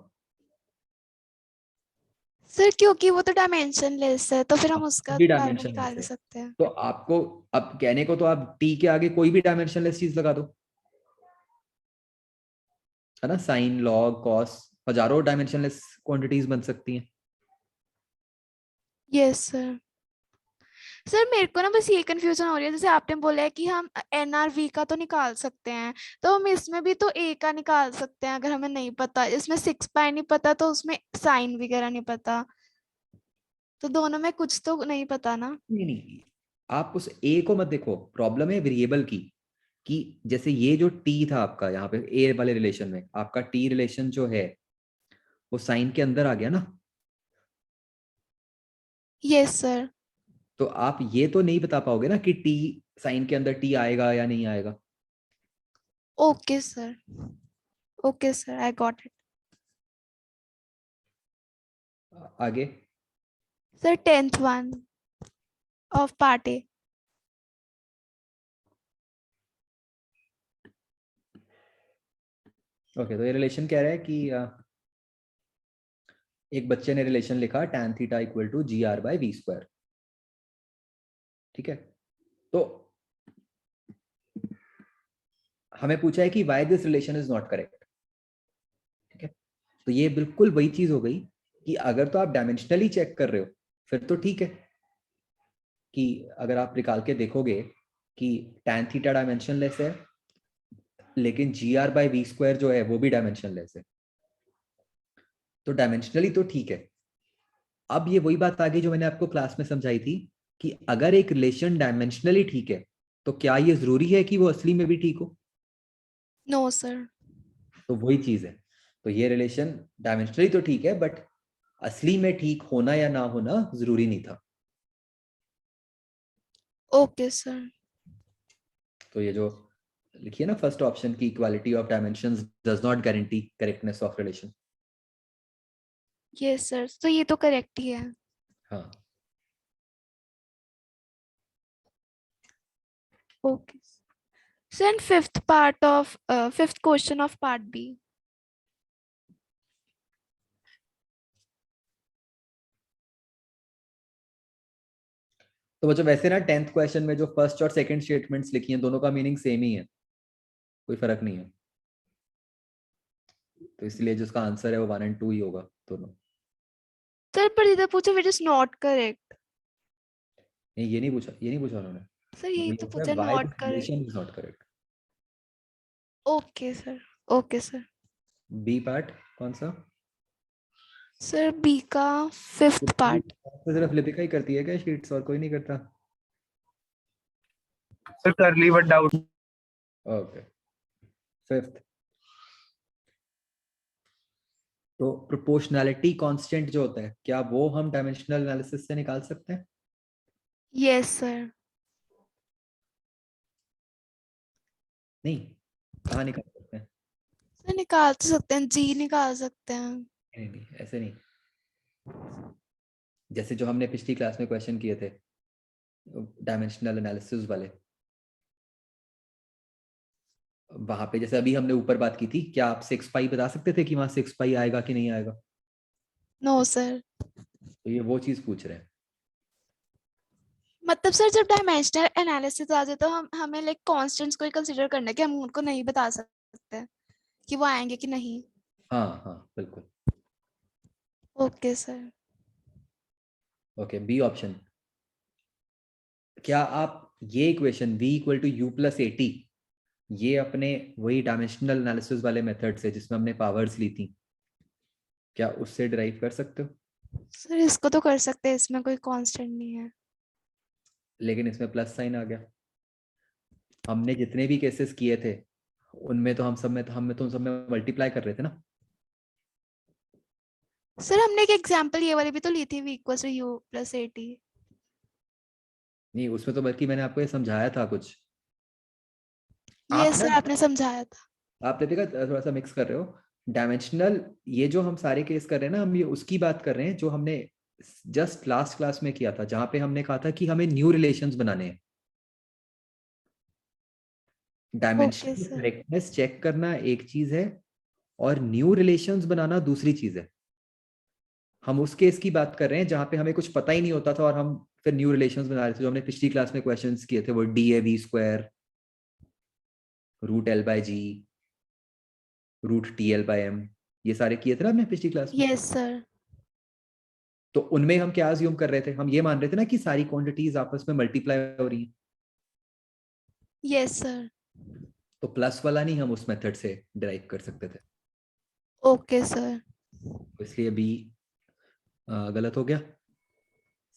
सर क्योंकि वो तो डायमेंशनलेस है, तो फिर हम उसका भी वैल्यू डायमेंशनलेस निकाल है, सकते हैं। तो आपको अब कहने को तो आप टी के आगे कोई भी डायमेंशनलेस चीज लगा दो, है ना, साइन, लॉग, कॉस, हजारों डायमेंशनलेस क्वांटिटीज बन सकती हैं। Yes sir. सर मेरे को ना बस ये कंफ्यूजन हो रही है, जैसे आपने बोला है कि हम NRV का तो निकाल सकते हैं, तो हम इसमें भी तो A का निकाल सकते हैं अगर हमें नहीं पता। इसमें 6 पाई नहीं पता तो उसमें साइन वगैरह नहीं पता, तो दोनों में कुछ तो नहीं पता ना। नहीं नहीं, आप उस ए को मत देखो, प्रॉब्लम है वेरिएबल की, कि जैसे ये जो टी था आपका यहाँ पे ए वाले रिलेशन में, आपका टी रिलेशन जो है वो साइन के अंदर आ गया ना, यस सर। तो आप ये तो नहीं बता पाओगे ना कि टी साइन के अंदर टी आएगा या नहीं आएगा। Okay sir. Okay sir, I got it. आगे sir 10th one of part A। Okay, तो ये रिलेशन कह रहा है कि एक बच्चे ने रिलेशन लिखा tan theta equal to GR/V², ठीक है, तो हमें पूछा है कि why this relation is not correct, ठीक है, तो ये बिल्कुल वही चीज हो गई कि अगर तो आप डायमेंशनली चेक कर रहे हो फिर तो ठीक है, कि अगर आप निकाल के देखोगे कि tan थीटा डायमेंशनलेस है लेकिन GR/V² जो है वो भी डायमेंशनलेस है, तो डायमेंशनली तो ठीक है। अब ये वही बात आ गई जो मैंने आपको क्लास में समझाई थी कि अगर एक रिलेशन डायमेंशनली ठीक है तो क्या ये जरूरी है कि वो असली में भी ठीक हो? No sir. तो वही चीज है, तो ये रिलेशन डायमेंशनली तो ठीक है बट असली में ठीक होना या ना होना जरूरी नहीं था। Okay sir. तो ये जो लिखिए ना फर्स्ट ऑप्शन की equality of dimensions does not guarantee correctness of relation. Yes sir, तो ये तो करेक्ट ही है। हाँ okay sir, and fifth question of part B। तो बच्चों वैसे ना 10th क्वेश्चन में जो फर्स्ट और सेकंड स्टेटमेंट्स लिखी हैं दोनों का मीनिंग सेम ही है, कोई फर्क नहीं है, तो इसलिए जिसका आंसर है वो 1 और 2 ही होगा दोनों। सर पर इधर पूछा विच इज नॉट करेक्ट। नहीं ये नहीं पूछा, ये नहीं पूछा उन्होंने, सर यही तो पूछा why not this correct. Relation is not correct. Okay sir. Okay sir. B part कौन सा? सर B का 5th पार्ट। तो सिर्फ लिपिका ही करती है क्या शीट्स, और कोई नहीं करता? सर करली बट डाउट। ओके, 5th, तो प्रोपोर्शनैलिटी कांस्टेंट जो होता है क्या वो हम डायमेंशनल एनालिसिस से निकाल सकते हैं? Yes sir. नहीं, कहाँ निकाल सकते हैं? सर निकाल तो सकते हैं, जी निकाल सकते हैं। नहीं नहीं, ऐसे नहीं। जैसे जो हमने पिछली क्लास में क्वेश्चन किए थे डायमेंशनल एनालिसिस वाले, वहां पे जैसे अभी हमने ऊपर बात की थी, क्या आप 6 पाई बता सकते थे कि वहां 6 पाई आएगा कि नहीं आएगा? No sir. तो ये वो चीज पूछ रहे हैं। मतलब सर जब डायमेंशनल एनालिसिस आ जाए तो हमें लाइक कांस्टेंट्स को ही कंसीडर करना है कि हम उनको नहीं बता सकते कि वो आएंगे कि नहीं। हाँ हाँ बिल्कुल। Okay sir. Okay, B option. क्या आप ये equation v equal to u plus a t, ये अपने वही डायमेंशनल एनालिसिस वाले मेथड से जिसमें हमने पावर्स ली थी, क्या उससे डिराइव कर सकते हो? सर इसको तो कर सकते हैं, इसमें कोई कांस्टेंट नहीं है। लेकिन इसमें प्लस साइन आ गया। हमने जितने भी केसेस किए थे उनमें तो हम तो उन सब में मल्टीप्लाई कर रहे थे ना। सर हमने एक एग्जांपल ये वाली भी तो ली थी, v equals to u plus at। नहीं, उसमें तो बल्कि मैंने आपको ये समझाया था कुछ। ये सर ना आपने समझाया था। आप देखा थोड़ा सा मिक्स कर रहे हो डायमेंशनल। ये जो हम सारे केस कर रहे हैं ना, हम ये उसकी बात कर रहे हैं जो हमने जस्ट लास्ट क्लास में किया था, जहां पे हमने कहा था कि हमें न्यू रिलेशंस बनाने हैं। Okay dimensional sir. Correctness check करना एक चीज है और न्यू रिलेशंस बनाना दूसरी चीज है। हम उस केस की बात कर रहे हैं जहां पे हमें कुछ पता ही नहीं होता था और हम फिर न्यू रिलेशंस बना रहे थे, जो हमने पिछली क्लास में क्वेश्चंस किए थे, वो D A V square, root L by G, root T L by M, ये सारे किए थे ना हमने पिछली क्लास में। Yes sir. तो उनमें हम क्या अज्यूम कर रहे थे? हम ये मान रहे थे ना कि सारी क्वांटिटीज आपस में मल्टीप्लाई हो रही हैं। Yes sir. तो प्लस वाला नहीं हम उस मेथड से डिराइव कर सकते थे, ओके सर। तो इसलिए बी गलत हो गया।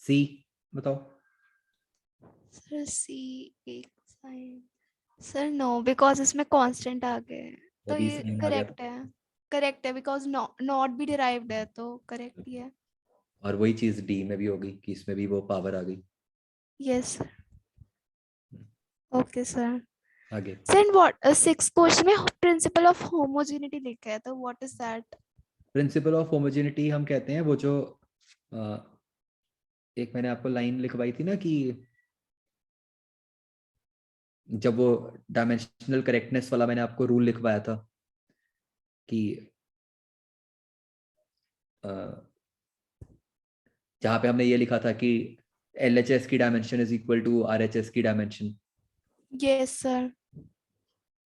सी बताओ। सर सी एक साइन। सर नो, बिकॉज इसमें कांस्टेंट आ गए हैं, तो अभी ये साइन आ गया था। करेक्ट है। करेक्ट है बिकॉज नॉट भी डिराइव्ड है, तो करेक्ट ही है। और वही चीज डी में भी होगी कि इसमें भी वो पावर आ गई। Yes sir. Okay sir. आगे सर व्हाट सिक्स क्वेश्चन में प्रिंसिपल ऑफ होमोजेनिटी लिखा है, तो what is that? Principal of homogeneity हम कहते हैं वो जो अ, एक मैंने आपको लाइन लिखवाई थी ना कि जब वो डायमेंशनल करेक्टनेस वाला मैंने आपको रूल लिखवाया था कि जहां पे हमने ये लिखा था कि LHS की dimension is equal to RHS की डायमेंशन। Yes sir.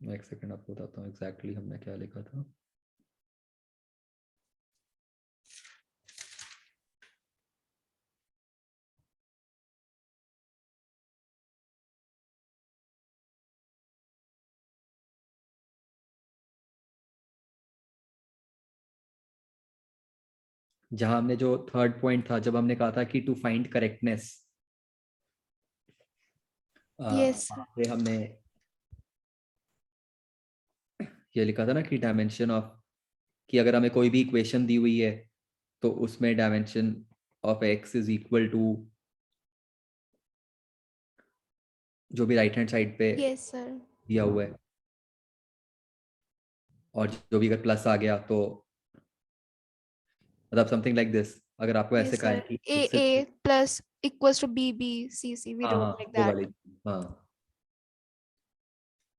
एक सेकंड आपको बताता हूँ एग्जैक्टली हमने क्या लिखा था। जहां हमने जो थर्ड पॉइंट था, जब हमने कहा था कि टू फाइंड करेक्टनेस, यस हमने ये लिखा था ना कि डायमेंशन ऑफ, कि अगर हमें कोई भी इक्वेशन दी हुई है तो उसमें dimension of x is equal to जो भी राइट हैंड साइड पे यस सर। दिया हुआ है, और जो भी अगर प्लस आ गया तो मतलब समथिंग लाइक दिस। अगर आपको ऐसे यस कहा है सर। कि a x a plus equals to B B C C, we हाँ रोट हाँ लाइक वो दैट। वाली, हाँ,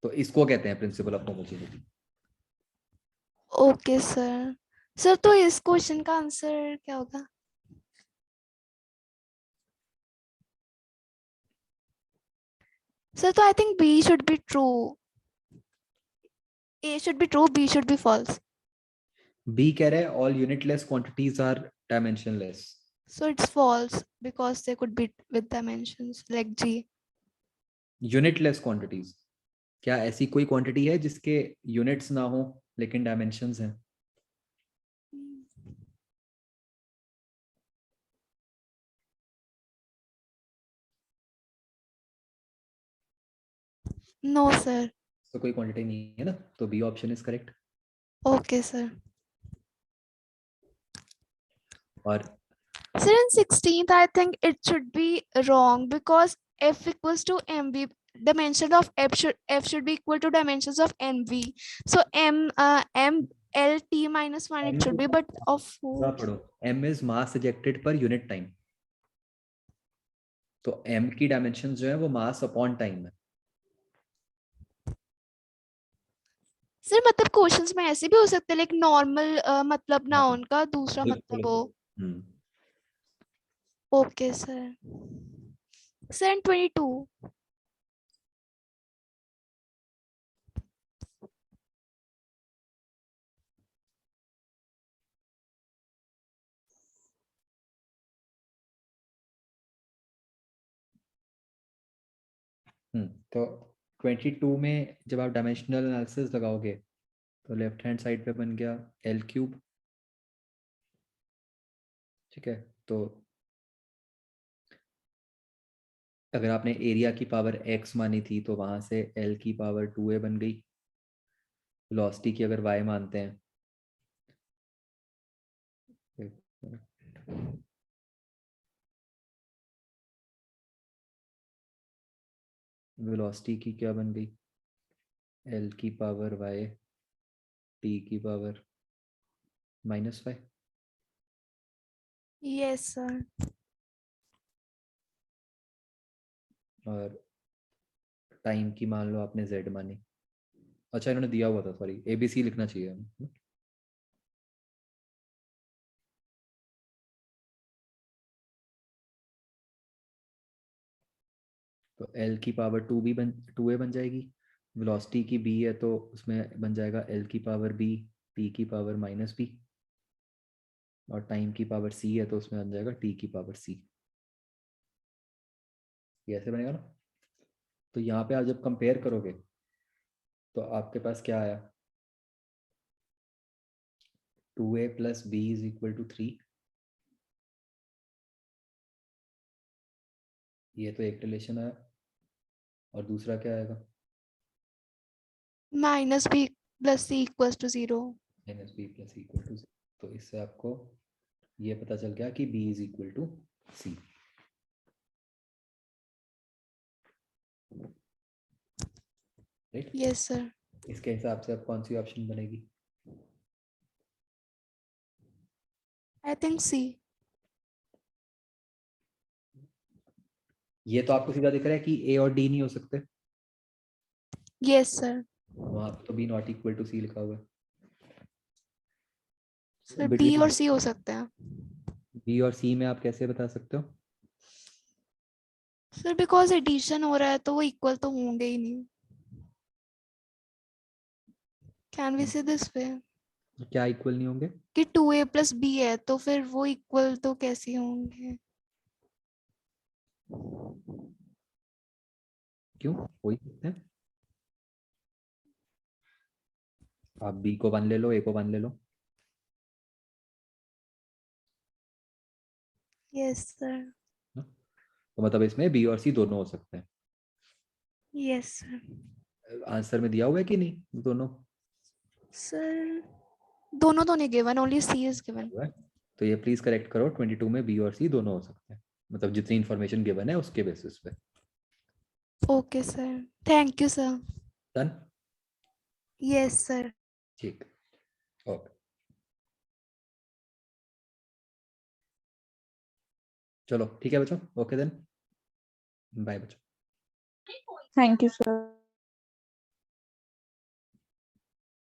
तो इसको कहते हैं principle of homogeneity. Okay sir. Sir तो इस क्वेश्चन का आंसर क्या होगा? सर तो I think B should be true, A should be true, B should be false. बी कह रहे हैं all unitless quantities are dimensionless. So it's false because they could be with dimensions like g. Unitless quantities, क्या ऐसी कोई quantity है जिसके units ना हो लेकिन डायमेंशंस हैं? No sir. तो कोई क्वांटिटी नहीं है ना, तो B option is correct. Okay sir. और Sir, in 16th, I think it should be wrong because f equals to mv. Dimension of f should be equal to dimensions of mv. So m l t minus 1 it should be, but of पूरा force. पढ़ो, m is mass ejected per unit time. तो m की dimension जो है वो mass upon time है. Sir मतलब questions में ऐसे भी हो सकते हैं, लाइक नॉर्मल मतलब नाउन का दूसरा बिल्कुल. मतलब हो. हम्म. Okay sir. सर 22. तो 22 में जब आप डायमेंशनल एनालिसिस लगाओगे तो लेफ्ट हैंड साइड पे बन गया एल क्यूब. ठीक है, तो अगर आपने एरिया की पावर x मानी थी तो वहां से l की पावर 2a बन गई. वेलोसिटी की अगर y मानते हैं, वेलोसिटी की क्या बन गई, l की पावर y t की पावर -5. Yes sir. और टाइम की मान लो आपने z मानी. अच्छा, इन्होंने दिया हुआ था, सॉरी, abc लिखना चाहिए. तो l की पावर 2a बन जाएगी. वेलोसिटी की b है तो उसमें बन जाएगा l की पावर b, t की पावर -b. और टाइम की पावर c है तो उसमें बन जाएगा t की पावर c. ये ऐसे बनेगा ना. तो यहाँ पे आप जब कंपेयर करोगे तो आपके पास क्या आया, 2a plus b is equal to 3. ये तो एक रिलेशन आया. और दूसरा क्या आएगा, minus B plus C equals to 0. -b plus equal to. तो इससे आपको ये पता चल गया कि b is equal to c. Right. Yes sir. इसके हिसाब से अब कौन सी ऑप्शन बनेगी, आई थिंक सी. ये तो आपको सीधा दिख रहा है कि a और d नहीं हो सकते. Yes sir. वहां तो b not equal to c लिखा हुआ है. सर बी और सी हो सकते हैं. b और c में आप कैसे बता सकते हो, सर बिकॉज एडिशन हो रहा है तो वो इक्वल तो होंगे ही नहीं. कैन वी से दिस वे क्या इक्वल नहीं होंगे, कि 2a प्लस b है तो फिर वो इक्वल तो कैसे होंगे. क्यों हो ही सकते हैं. आप b को 1 ले लो, a को 1 ले लो. Yes sir. तो मतलब इसमें b और c दोनों हो सकते हैं. Yes sir. आंसर में दिया हुआ है कि नहीं दोनों, सर दोनों तो नहीं given, only C is given. तो ये प्लीज करेक्ट करो. 22 में b और c दोनों हो सकते हैं, मतलब जितनी इंफॉर्मेशन गिवन है उसके बेसिस पे. Okay sir. Thank you sir. Done. Yes sir. ठीक. ओके, चलो ठीक है बच्चों. ओके देन, बाय बच्चों. Thank you, sir.